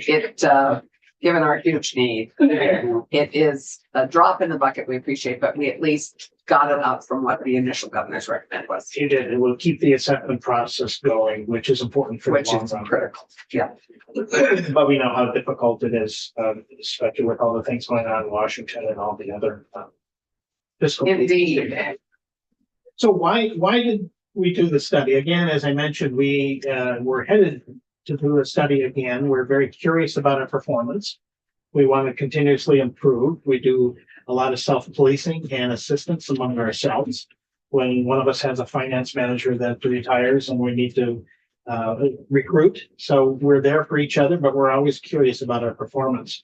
given our huge need, it is a drop in the bucket we appreciate, but we at least got it up from what the initial governor's recommend was, You did, and we'll keep the assessment process going, which is important for the which long is run. critical. Yeah. But we know how difficult it is, especially with all the things going on in Washington and all the other fiscal. Indeed. So why did we do the study? Again, as I mentioned, we were headed to do a study again. We're very curious about our performance. We want to continuously improve. We do a lot of self-policing and assistance among ourselves. When one of us has a finance manager that retires and we need to recruit. So we're there for each other, but we're always curious about our performance.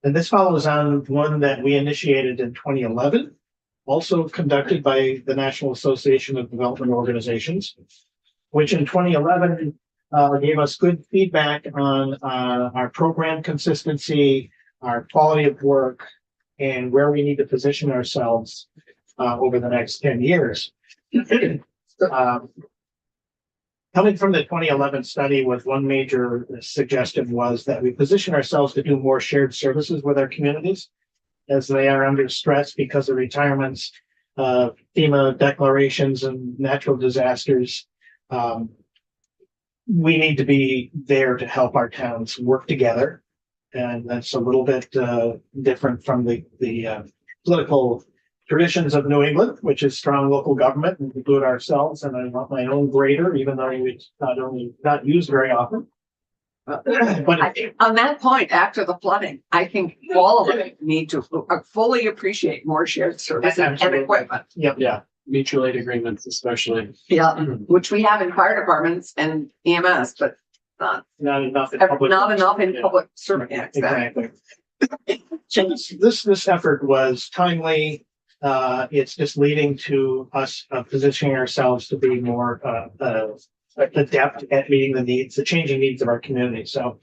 And this follows on one that we initiated in 2011, also conducted by the National Association of Development Organizations, which in 2011 gave us good feedback on our program consistency, our quality of work, and where we need to position ourselves over the next 10 years. Coming from the 2011 study with one major suggestion was that we position ourselves to do more shared services with our communities as they are under stress because of retirements, FEMA declarations and natural disasters. We need to be there to help our towns work together. And that's a little bit different from the political traditions of New England, which is strong local government, and we do it ourselves. And I want my own grader, even though it's not used very often. But On that point, after the flooding, I think all of us need to fully appreciate more shared services and Absolutely. equipment. yep, Yeah, mutual aid agreements especially. Yeah, which we have in fire departments and EMS, but not not enough in public. enough in Yeah. public service. Yeah, exactly. Exactly. So this effort was timely. It's just leading to us positioning ourselves to be more adept at meeting the changing needs of our community. So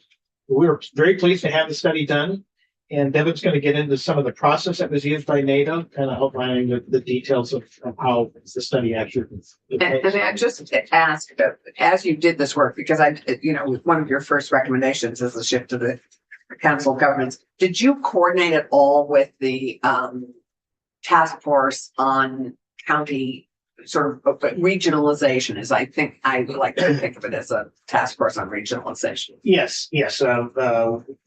we're very pleased to have the study done. And Devin's going to get into some of the process that was used by NATO, kind of outlining the details of how the study actually. And I just ask, as you did this work, because one of your first recommendations is the shift to the council of governments. Did you coordinate it all with the task force on county sort of regionalization? As I think I would like to think of it as a task force on regionalization. Yes,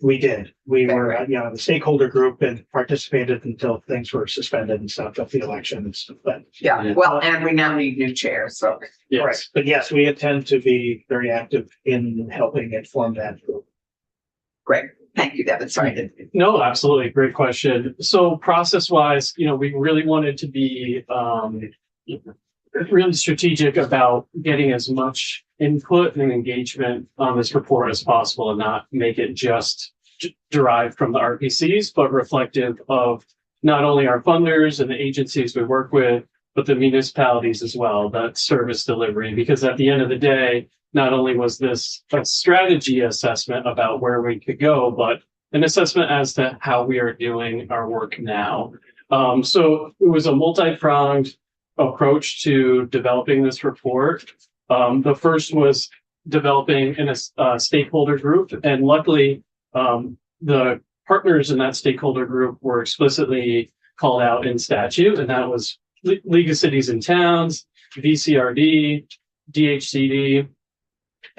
we did. We were, the stakeholder group and participated until things were suspended and stuff, of the election and stuff. But Yeah, well, and we now need new chairs, so. right, but yes, we intend to be very active in helping inform that group. Great, thank you, Devin, sorry. No, absolutely. Great question. So process wise, we really wanted to be really strategic about getting as much input and engagement on this report as possible and not make it just derived from the RPCs, but reflective of not only our funders and the agencies we work with, but the municipalities as well, that service delivery. Because at the end of the day, not only was this a strategy assessment about where we could go, but an assessment as to how we are doing our work now. So it was a multi-pronged approach to developing this report. The first was developing in a stakeholder group, and luckily the partners in that stakeholder group were explicitly called out in statute, and that was League of Cities and Towns, VCRD, DHCD,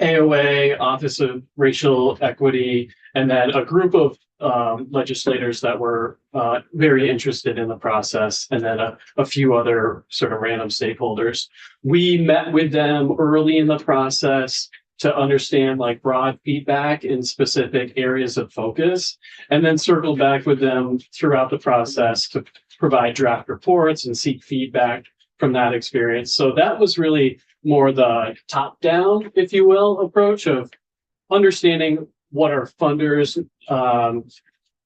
AOA, Office of Racial Equity, and then a group of legislators that were very interested in the process, and then a few other sort of random stakeholders. We met with them early in the process to understand broad feedback in specific areas of focus, and then circled back with them throughout the process to provide draft reports and seek feedback from that experience. So that was really more the top-down, if you will, approach of understanding what our funders'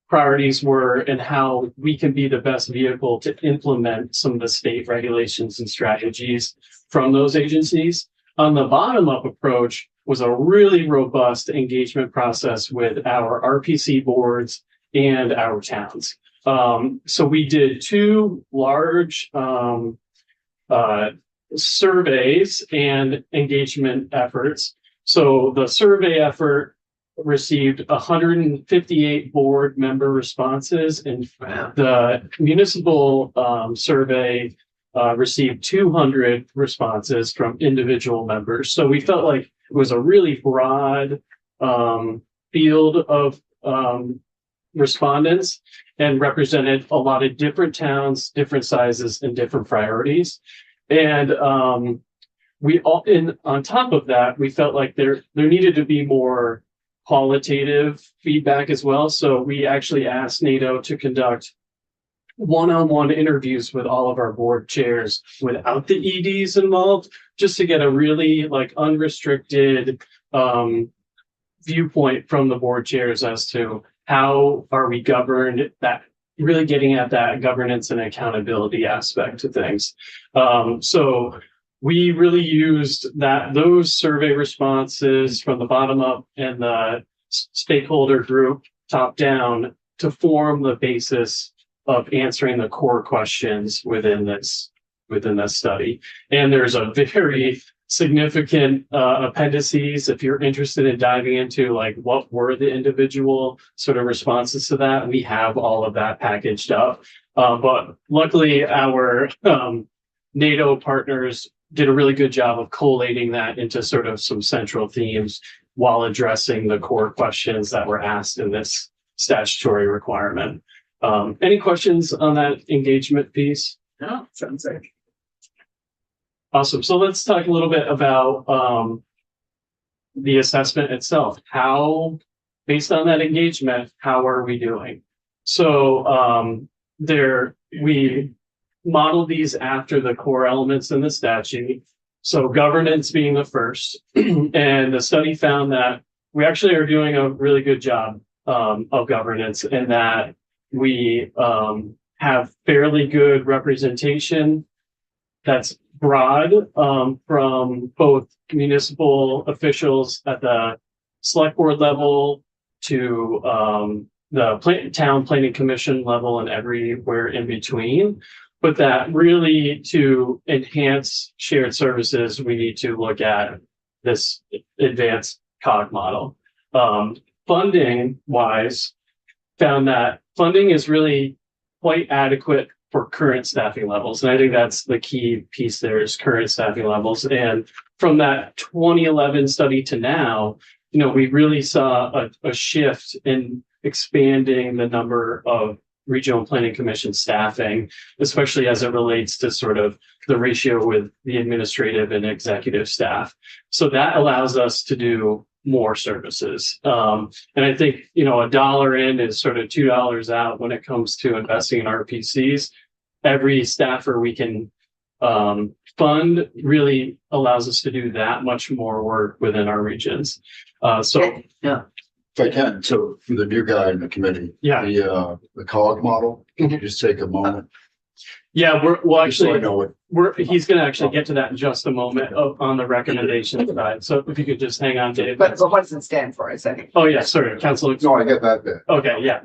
priorities were and how we can be the best vehicle to implement some of the state regulations and strategies from those agencies. On the bottom-up approach was a really robust engagement process with our RPC boards and our towns. So we did two large surveys and engagement efforts. So the survey effort received 158 board member responses, and the municipal survey received 200 responses from individual members. So we felt like it was a really broad field of respondents and represented a lot of different towns, different sizes, and different priorities. And on top of that, we felt like there needed to be more qualitative feedback as well. So we actually asked NATO to conduct one-on-one interviews with all of our board chairs without the EDs involved, just to get a really like unrestricted viewpoint from the board chairs as to how are we governed, that really getting at that governance and accountability aspect to things. So we really used those survey responses from the bottom up and the stakeholder group top down to form the basis of answering the core questions within this study. And there's a very significant appendices if you're interested in diving into like what were the individual sort of responses to that. We have all of that packaged up. But luckily our NATO partners did a really good job of collating that into sort of some central themes while addressing the core questions that were asked in this statutory requirement. Any questions on that engagement piece? No, sounds like. Awesome. So let's talk a little bit about the assessment itself. How, based on that engagement, how are we doing? So we model these after the core elements in the statute. So governance being the first, and the study found that we actually are doing a really good job of governance, and that we have fairly good representation that's broad from both municipal officials at the select board level to the town planning commission level and everywhere in between. But that really to enhance shared services, we need to look at this advanced COG model. Funding wise, found that funding is really quite adequate for current staffing levels. And I think that's the key piece there is current staffing levels. And from that 2011 study to now, we really saw a shift in expanding the number of regional planning commission staffing, especially as it relates to sort of the ratio with the administrative and executive staff. So that allows us to do more services. And I think, $1 in is sort of $2 out when it comes to investing in RPCs. Every staffer we can fund really allows us to do that much more work within our regions. If I can, so for the new guy in the committee, Yeah. the COG model, can you just take a moment? Yeah, Just so I actually, know what, he's going to actually get to that in just a moment on the recommendation side. So if you could just hang on, Dave. But what does it stand for? Is that? Oh, yeah, sorry, Council. no, I get that bit. Okay, yeah.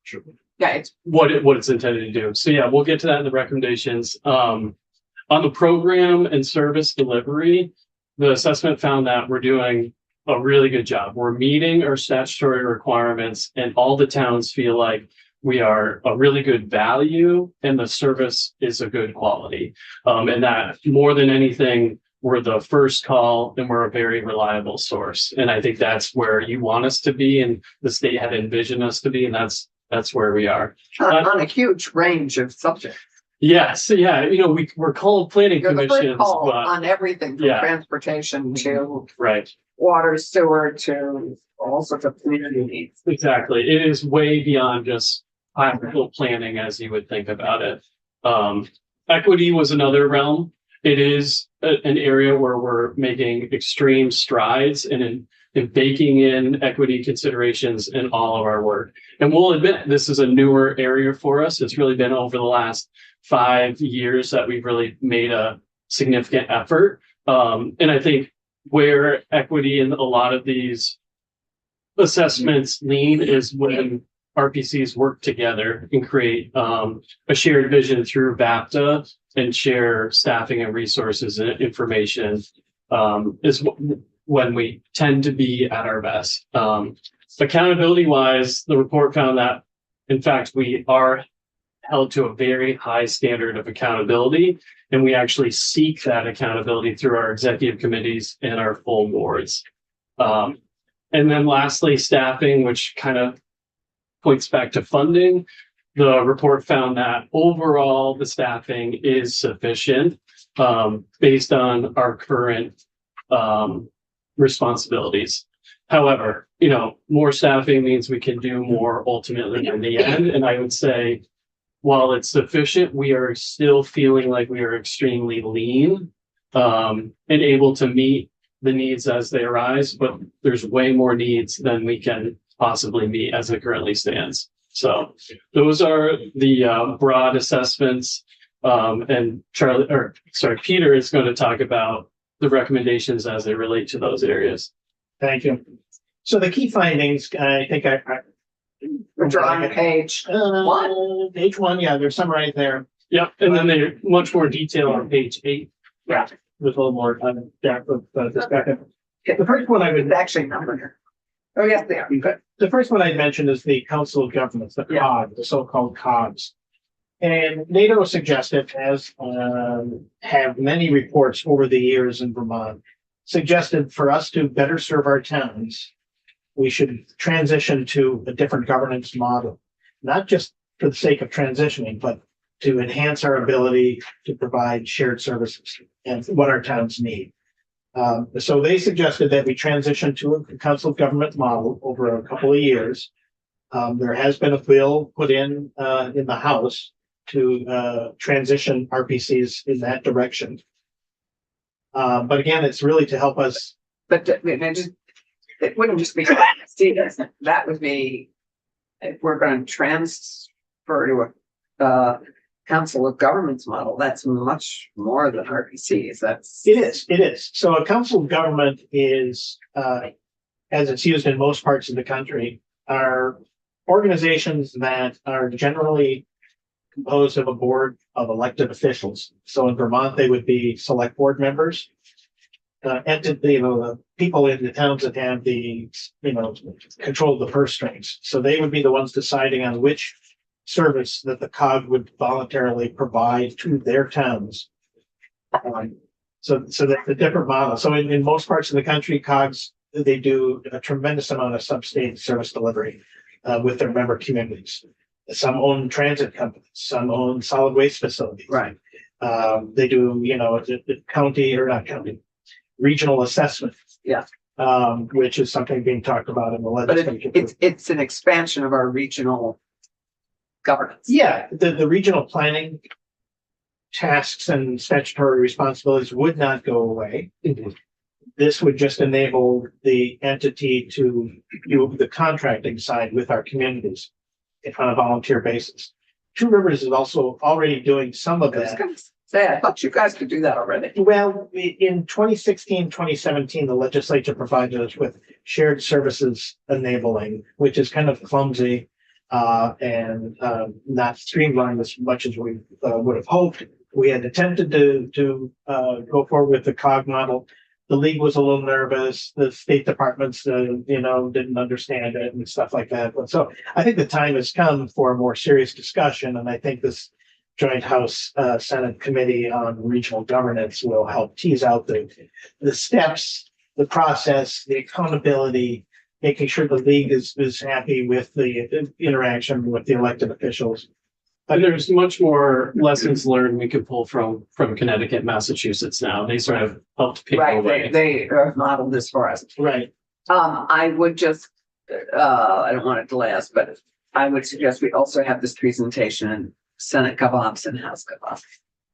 Sure. Yeah, it's What it's intended to do. So yeah, we'll get to that in the recommendations. On the program and service delivery, the assessment found that we're doing a really good job. We're meeting our statutory requirements, and all the towns feel like we are a really good value and the service is a good quality. And that more than anything, we're the first call and we're a very reliable source. And I think that's where you want us to be, and the state had envisioned us to be, and that's where we are. on a huge range of subjects. Yes, yeah, we're called planning You're the first commissions, call but on everything from Yeah. transportation to right, water, sewer, to all sorts of community needs. exactly. It is way beyond just practical planning as you would think about it. Equity was another realm. It is an area where we're making extreme strides in baking in equity considerations in all of our work. And we'll admit this is a newer area for us. It's really been over the last 5 years that we've really made a significant effort. And I think where equity in a lot of these assessments lean is when RPCs work together and create a shared vision through VAPTA and share staffing and resources and information is when we tend to be at our best. Accountability wise, the report found that, in fact, we are held to a very high standard of accountability, and we actually seek that accountability through our executive committees and our full boards. And then lastly, staffing, which kind of points back to funding. The report found that overall the staffing is sufficient based on our current responsibilities. However, more staffing means we can do more ultimately in the end. And I would say while it's sufficient, we are still feeling like we are extremely lean, and able to meet the needs as they arise, but there's way more needs than we can possibly meet as it currently stands. So those are the broad assessments. And Peter is going to talk about the recommendations as they relate to those areas. Thank you. So the key findings, I think Which are on page one. Page one, yeah, they're summarized there. Yep, and then they're much more detail on page 8. Yeah. With a little more depth of discussion. The first one I would It's actually numbered here. Oh, yes, they are. Good. The first one I mentioned is the Council of Governments, the Yeah. COG, the so-called COGs. And NATO suggested, as have many reports over the years in Vermont, suggested for us to better serve our towns, we should transition to a different governance model, not just for the sake of transitioning, but to enhance our ability to provide shared services and what our towns need. So they suggested that we transition to a council of government model over a couple of years. There has been a bill put in the House to transition RPCs in that direction. But again, it's really to help us. But it wouldn't just be, Steve, that would be, if we're going to transfer to a council of governments model, that's much more than RPCs. It is. So a council of government is, as it's used in most parts of the country, are organizations that are generally composed of a board of elected officials. So in Vermont, they would be select board members. The people in the towns that have the, control the purse strings. So they would be the ones deciding on which service that the COG would voluntarily provide to their towns. So that's a different model. So in most parts of the country, COGs, they do a tremendous amount of sub-state service delivery with their member communities. Some own transit companies, some own solid waste facilities. Right. They do, the county or not county, regional assessment. Yeah. Which is something being talked about in the But legislature. it's an expansion of our regional governance. Yeah, the regional planning tasks and statutory responsibilities would not go away. This would just enable the entity to do the contracting side with our communities on a volunteer basis. Two Rivers is also already doing some of I was that. going to say, I thought you guys could do that already. Well, in 2016, 2017, the legislature provided us with shared services enabling, which is kind of clumsy and not streamlined as much as we would have hoped. We had attempted to go forward with the COG model. The league was a little nervous. The state departments, didn't understand it and stuff like that. But so I think the time has come for a more serious discussion, and I think this joint House Senate Committee on Regional Governance will help tease out the steps, the process, the accountability, making sure the league is happy with the interaction with the elected officials. And there's much more lessons learned we could pull from Connecticut, Massachusetts now. They sort of helped pave the Right, way. they modeled this for us. Right. I would just, I don't want to delay us, but I would suggest we also have this presentation in Senate GovOps and House GovOps.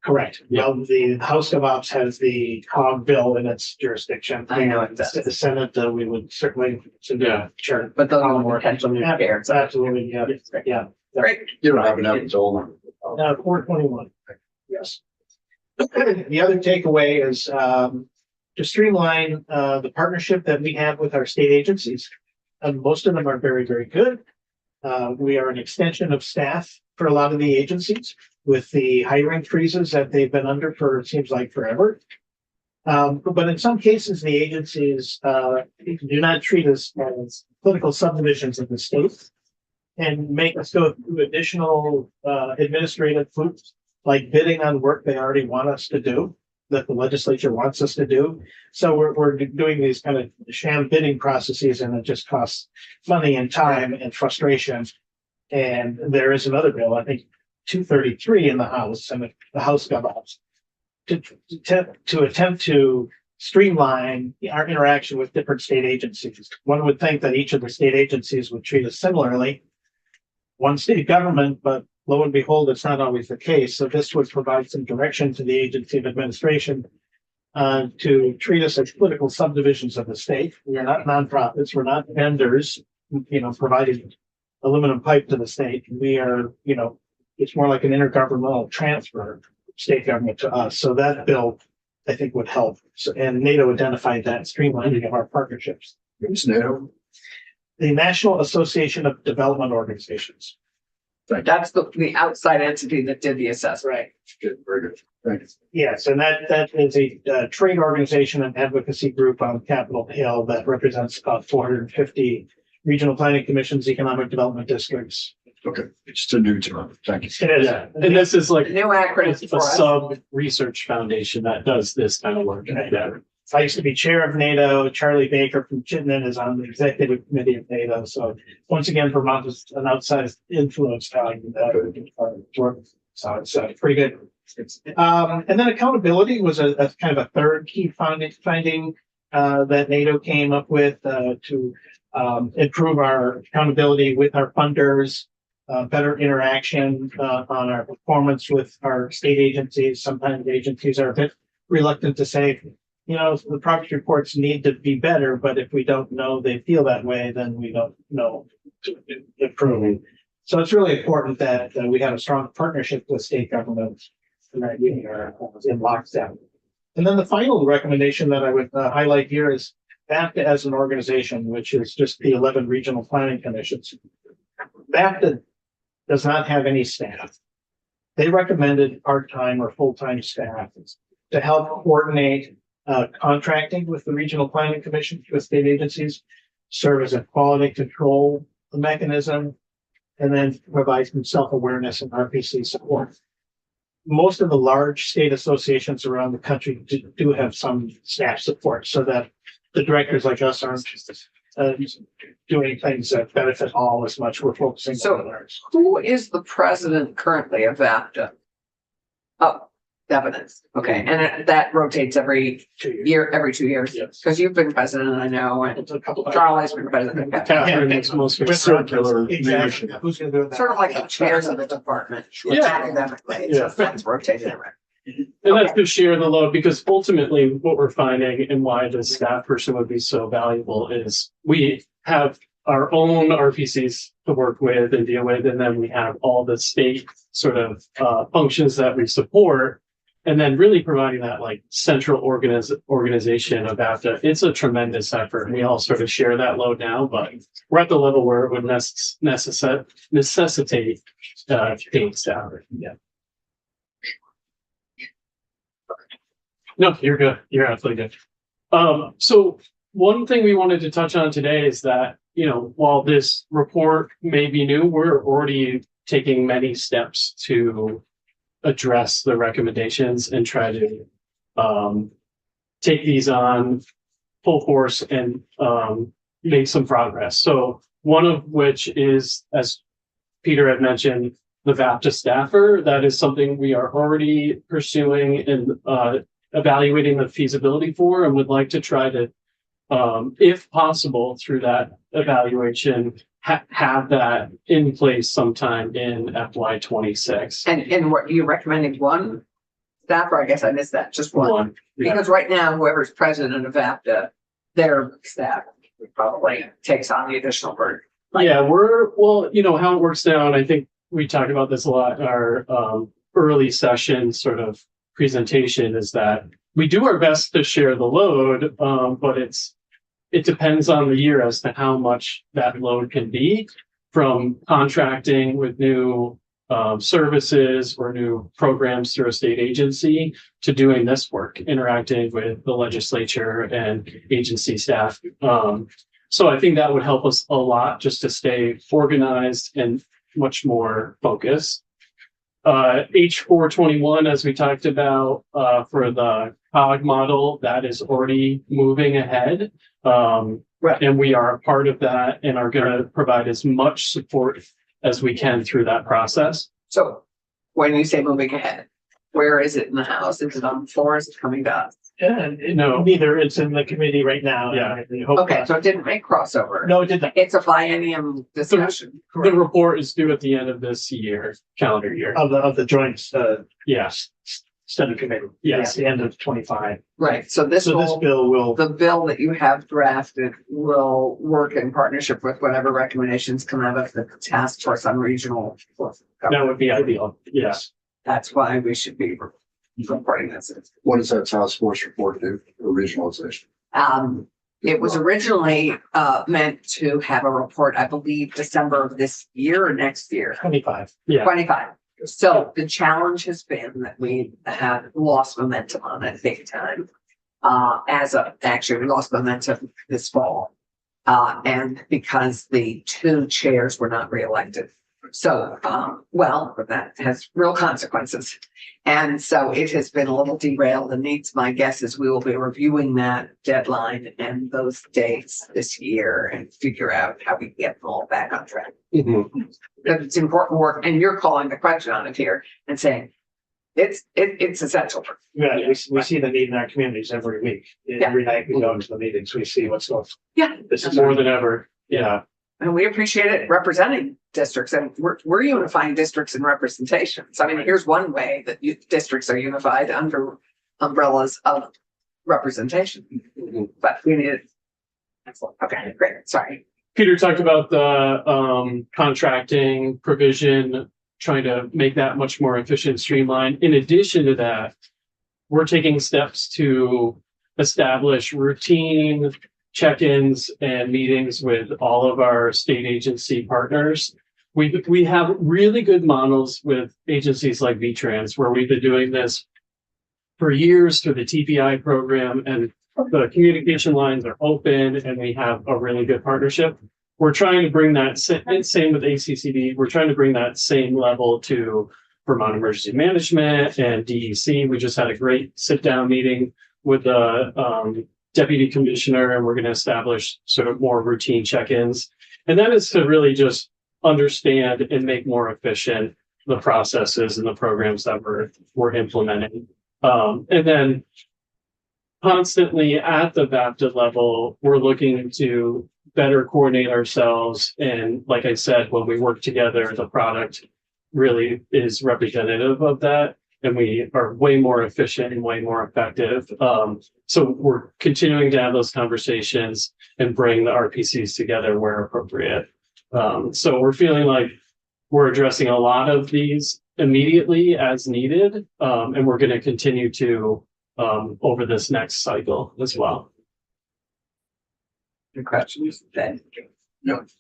Correct. Well, the House of Ops has the COG bill in its jurisdiction. I know it does. The Senate, we would certainly, sure. But those are potential new chairs. Absolutely, yeah. Great. You don't have enough, it's all. 421. Yes. The other takeaway is to streamline the partnership that we have with our state agencies. And most of them are very, very good. We are an extension of staff for a lot of the agencies with the hiring freezes that they've been under for, it seems like forever. But in some cases, the agencies do not treat us as political subdivisions of the state and make us go through additional administrative hoops, like bidding on work they already want us to do, that the legislature wants us to do. So we're doing these kind of sham bidding processes, and it just costs money and time and frustration. And there is another bill, I think 233 in the House, and the House GovOps, to attempt to streamline our interaction with different state agencies. One would think that each of the state agencies would treat us similarly. One state government, but lo and behold, it's not always the case. So this would provide some direction to the agency of administration to treat us as political subdivisions of the state. We are not nonprofits. We're not vendors, providing aluminum pipe to the state. We are, it's more like an intergovernmental transfer of state government to us. So that bill, I think, would help. So, and NATO identified that streamlining of our partnerships. Who's NATO? The National Association of Development Organizations. That's the outside entity that did the assessment. Right. Good, very good. Thanks. Yes, and that is a trade organization and advocacy group on Capitol Hill that represents about 450 regional planning commissions, economic development districts. Okay, it's just a new term. Thank you. It is. Yeah, and this is like New acronym it's for a us. sub-research foundation that does this kind of work. Right. Yeah. I used to be chair of NATO. Charlie Baker from Chittenden is on the executive committee of NATO. So once again, Vermont is an outsized influence on work. So it's pretty good. And then accountability was a kind of a third key finding that NATO came up with to improve our accountability with our funders, better interaction on our performance with our state agencies. Sometimes agencies are a bit reluctant to say, the progress reports need to be better, but if we don't know they feel that way, then we don't know to improve. So it's really important that we have a strong partnership with state governments and that we are in lockstep. And then the final recommendation that I would highlight here is BAFTA as an organization, which is just the 11 regional planning commissions. BAFTA does not have any staff. They recommended part-time or full-time staff to help coordinate contracting with the regional planning commission, with state agencies, serve as a quality control mechanism, and then provide some self-awareness and RPC support. Most of the large state associations around the country do have some staff support so that the directors like us aren't doing things that benefit all as much. We're focusing on ours. Who is the president currently of VAPTA? Oh, Evidence. Okay, and that rotates every 2 years. year, every 2 years. Yes. Because you've been president, I know, and It's a couple of Charlie's been president. Catherine is most circular. Exactly. Who's gonna do that? Sort of like the chairs of the department. Yeah. Academically, Yeah. so that's rotated around. And that's to share the load, because ultimately what we're finding and why the staff person would be so valuable is we have our own RPCs to work with and deal with, and then we have all the state sort of functions that we support. And then really providing that like central organization of BAFTA. It's a tremendous effort. We all sort of share that load now, but we're at the level where it would necessitate paid staff. Yeah. No, you're good. You're absolutely good. So one thing we wanted to touch on today is that, while this report may be new, we're already taking many steps to address the recommendations and try to take these on full force and make some progress. So one of which is, as Peter had mentioned, the VAPTA staffer. That is something we are already pursuing and evaluating the feasibility for, and would like to try to, if possible, through that evaluation, have that in place sometime in FY26. And what you're recommending, one staffer? I guess I missed that, just one. Yeah. Because right now, whoever's president of VAPTA, their staff probably takes on the additional burden. Yeah, how it works now, and I think we talked about this a lot in our early session sort of presentation, is that we do our best to share the load, but it depends on the year as to how much that load can be, from contracting with new services or new programs through a state agency to doing this work, interacting with the legislature and agency staff. So I think that would help us a lot just to stay organized and much more focused. H421, as we talked about, for the COG model, that is already moving ahead. And we are a part of that and are going to provide as much support as we can through that process. So when you say moving ahead, where is it in the house? Is it on the floor? Is it coming to us? No. Neither, it's in the committee right now. Yeah. and we hope, Okay, so it didn't make crossover. No, it did not. It's a biennium discussion. The report is due at the end of this year, calendar year. Of the joint, Yes, study committee. Yes. At the end of 25. Right, so this So this will, bill will, the bill that you have drafted will work in partnership with whatever recommendations come out of the task force on regional. that would be ideal. Yes. That's why we should be reporting this. What does that task force report do, regionalization? It was originally, meant to have a report, I believe, December of this year or next year, 25. Yeah. 25. So the challenge has been that we have lost momentum on it big time. Actually, we lost momentum this fall. And because the two chairs were not reelected. So, that has real consequences. And so it has been a little derailed and my guess is we will be reviewing that deadline and those dates this year and figure out how we get them all back on track. Because it's important work and you're calling the question on it here and saying it's essential. Yeah, we see the need in our communities every week. Every night we go to the meetings, we see what's going. Yeah. This is More than ever. Yeah. And we appreciate it representing districts and we're unifying districts and representations. I mean, here's one way that districts are unified under umbrellas of representation. But we need it. Excellent. Okay, great. Sorry. Peter talked about the contracting provision, trying to make that much more efficient, streamlined. In addition to that, we're taking steps to establish routine check-ins and meetings with all of our state agency partners. We have really good models with agencies like VTrans, where we've been doing this for years through the TPI program, and the communication lines are open and we have a really good partnership. We're trying to bring that same with ACCD. We're trying to bring that same level to Vermont Emergency Management and DEC. We just had a great sit-down meeting with the deputy commissioner, and we're going to establish sort of more routine check-ins. And that is to really just understand and make more efficient the processes and the programs that we're implementing. And then constantly at the VAPTA level, we're looking to better coordinate ourselves. And like I said, when we work together, the product really is representative of that. And we are way more efficient and way more effective. So we're continuing to have those conversations and bring the RPCs together where appropriate. So we're feeling like we're addressing a lot of these immediately as needed. And we're going to continue to over this next cycle as well. Your questions? Then, No. It's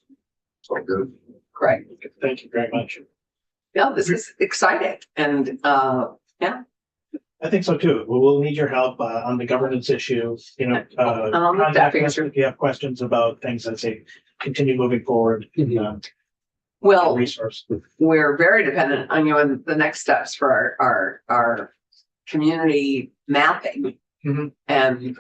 all good. great. Thank you very much. Yeah, this is exciting and, I think so too. We'll need your help on the governance issue, On the contact staffing us issue. if you have questions about things that say continue moving forward. well, Resource. we're very dependent on you on the next steps for our community mapping. Mhm. And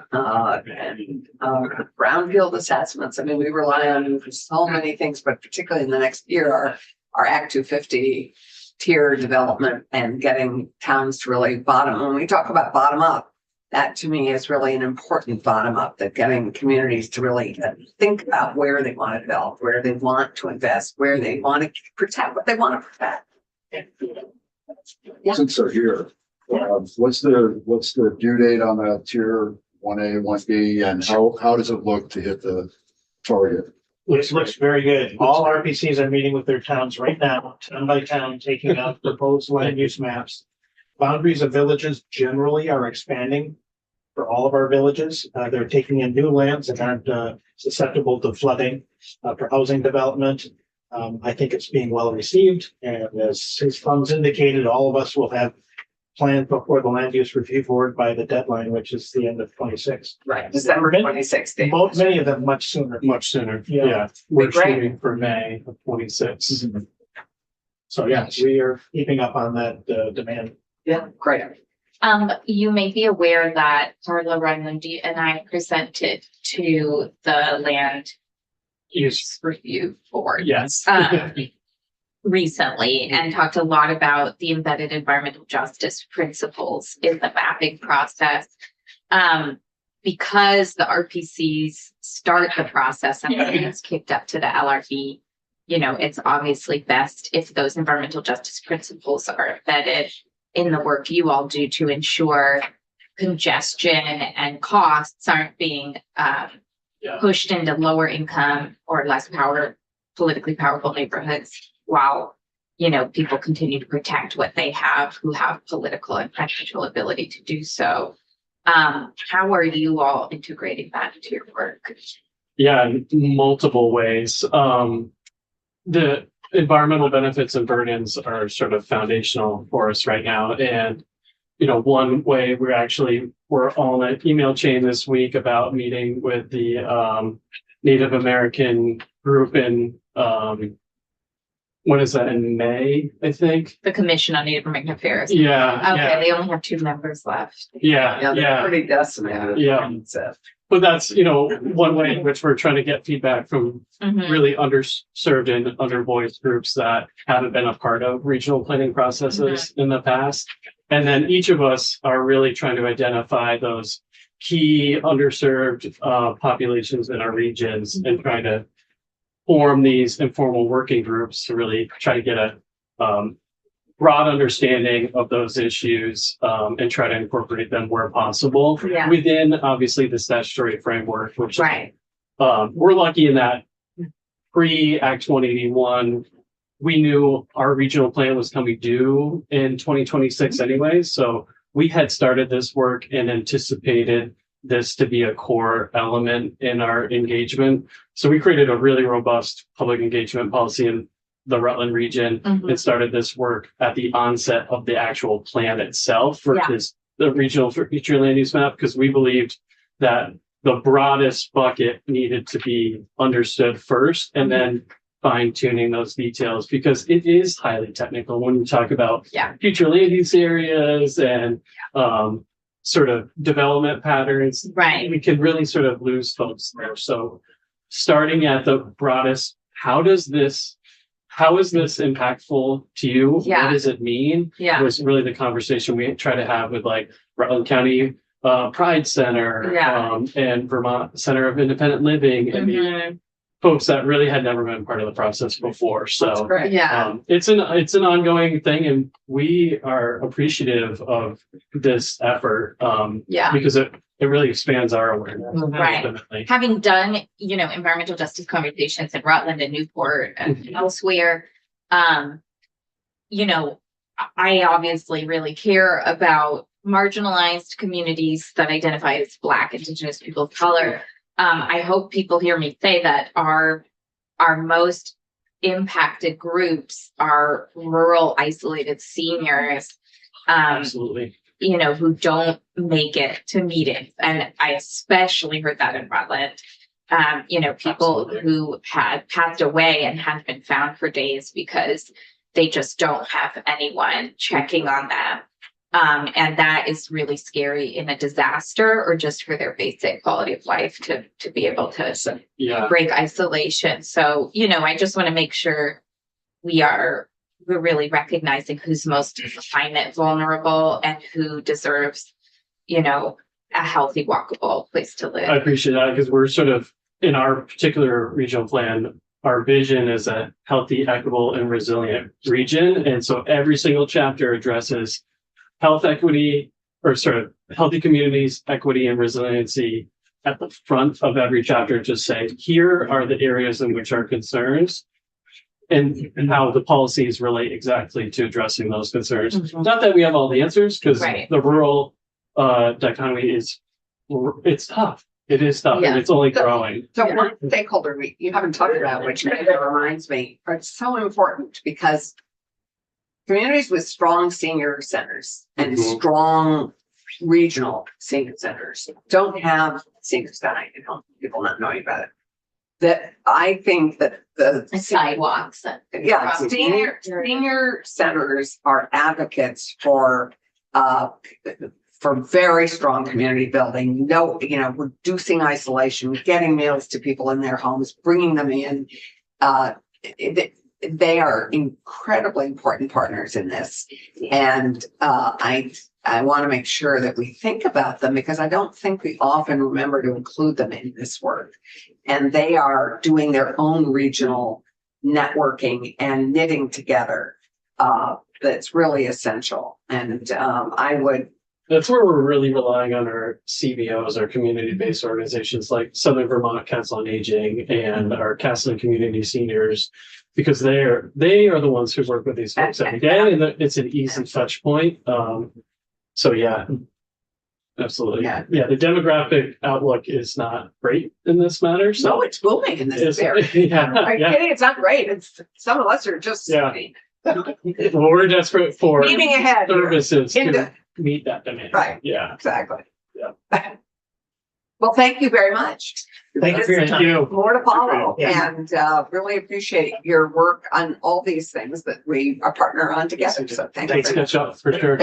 brownfield assessments. I mean, we rely on you for so many things, but particularly in the next year, our Act 250 tier development and getting towns to really when we talk about bottom up, that to me is really an important bottom up, that getting communities to really think about where they want to develop, where they want to invest, where they want to protect what they want to protect. Yeah. Since they're here, what's the due date on that tier 1A, 1B, and how does it look to hit the target? Looks very good. All RPCs are meeting with their towns right now, town by town, taking out proposed land use maps. Boundaries of villages generally are expanding for all of our villages. They're taking in new lands that aren't susceptible to flooding for housing development. I think it's being well received, and as his funds indicated, all of us will have planned before the land use review board by the deadline, which is the end of 26. Right, December 26th. Many of them much sooner. Much sooner. Yeah. Yeah. We're Great. shooting for May of 26. So yes, we are keeping up on that demand. Yeah, great. You may be aware that Carla Raimundi and I presented to the land use review board. Yes. Recently and talked a lot about the embedded environmental justice principles in the mapping process. because the RPCs start the process and then it's kicked up to the LRB, you know, it's obviously best if those environmental justice principles are embedded in the work you all do to ensure congestion and costs aren't being pushed into lower income or less politically powerful neighborhoods while, you know, people continue to protect what they have who have political and financial ability to do so. How are you all integrating that into your work? Yeah, in multiple ways. The environmental benefits and burdens are sort of foundational for us right now. And, you know, one way we're on an email chain this week about meeting with the Native American group in what is that, in May, I think? The Commission on Native American Affairs. Yeah. Okay, they only have 2 members left. Yeah. They're pretty decimated. Yeah. But that's, you know, one way in which we're trying to get feedback from Mhm. really underserved and undervoiced groups that haven't been a part of regional planning processes in the past. And then each of us are really trying to identify those key underserved populations in our regions and trying to form these informal working groups to really try to get a broad understanding of those issues and try to incorporate them where possible Yeah. within obviously the statutory framework, which Right. we're lucky in that pre-Act 181, we knew our regional plan was coming due in 2026 anyway. So we had started this work and anticipated this to be a core element in our engagement. So we created a really robust public engagement policy in the Rutland region Mhm. and started this work at the onset of the actual plan itself versus the regional future land use map, because we believed that the broadest bucket needed to be understood first and then fine tuning those details, because it is highly technical when you talk about future land use areas and sort of development patterns. Right. We can really sort of lose folks there. So starting at the broadest, how is this impactful to you? Yeah. What does it mean? Yeah. Was really the conversation we try to have with like Rutland County Pride Center and Vermont Center of Independent Living and Mhm. folks that really had never been part of the process before. So Yeah. it's an ongoing thing, and we are appreciative of this effort Yeah. because it really expands our awareness. Right. Definitely. Having done, you know, environmental justice conversations in Rutland and Newport and elsewhere, you know, I obviously really care about marginalized communities that identify as Black, Indigenous people of color. I hope people hear me say that our most impacted groups are rural, isolated seniors. Absolutely. You know, who don't make it to meetings. And I especially heard that in Rutland. You know, people who had passed away and hadn't been found for days because they just don't have anyone checking on them. And that is really scary in a disaster or just for their basic quality of life to be able to break isolation. So, you know, I just want to make sure we're really recognizing who's most climate vulnerable and who deserves, you know, a healthy, walkable place to live. I appreciate that because we're sort of in our particular regional plan, our vision is a healthy, equitable, and resilient region. And so every single chapter addresses health equity, or sort of healthy communities, equity, and resiliency at the front of every chapter. Just say, here are the areas in which our concerns and how the policies relate exactly to addressing those concerns. Mhm. Not that we have all the answers, because Right. the rural dichotomy it's tough. It is tough, Yeah. and it's only growing. So one stakeholder you haven't talked about, which kind of reminds me, but it's so important because communities with strong senior centers and strong regional senior centers don't have seniors dying at home, people not knowing about it. That I think that the Sidewalks. senior centers are advocates for very strong community building, reducing isolation, getting meals to people in their homes, bringing them in. They are incredibly important partners in this. And I I want to make sure that we think about them because I don't think we often remember to include them in this work. And they are doing their own regional networking and knitting together. That's really essential. And I would, That's where we're really relying on our CBOs, our community-based organizations like Southern Vermont Council on Aging and our Castleton Community Seniors, because they are the ones who work with these folks every day, and it's an easy touch point. So yeah, absolutely. Yeah. Yeah, the demographic outlook is not great in this matter. so So it's booming in this area. yeah, I'm yeah. kidding, it's not great. It's some of us are just Yeah. Well, we're desperate for moving ahead. here. services to Into- meet that demand. Right. Yeah. Exactly. Yeah. Well, thank you very much. Thank you for your Thank time. you. More to follow, Yeah. and really appreciate your work on all these things that we are partner on together. So thank you. Thanks, very much. catch up for sure.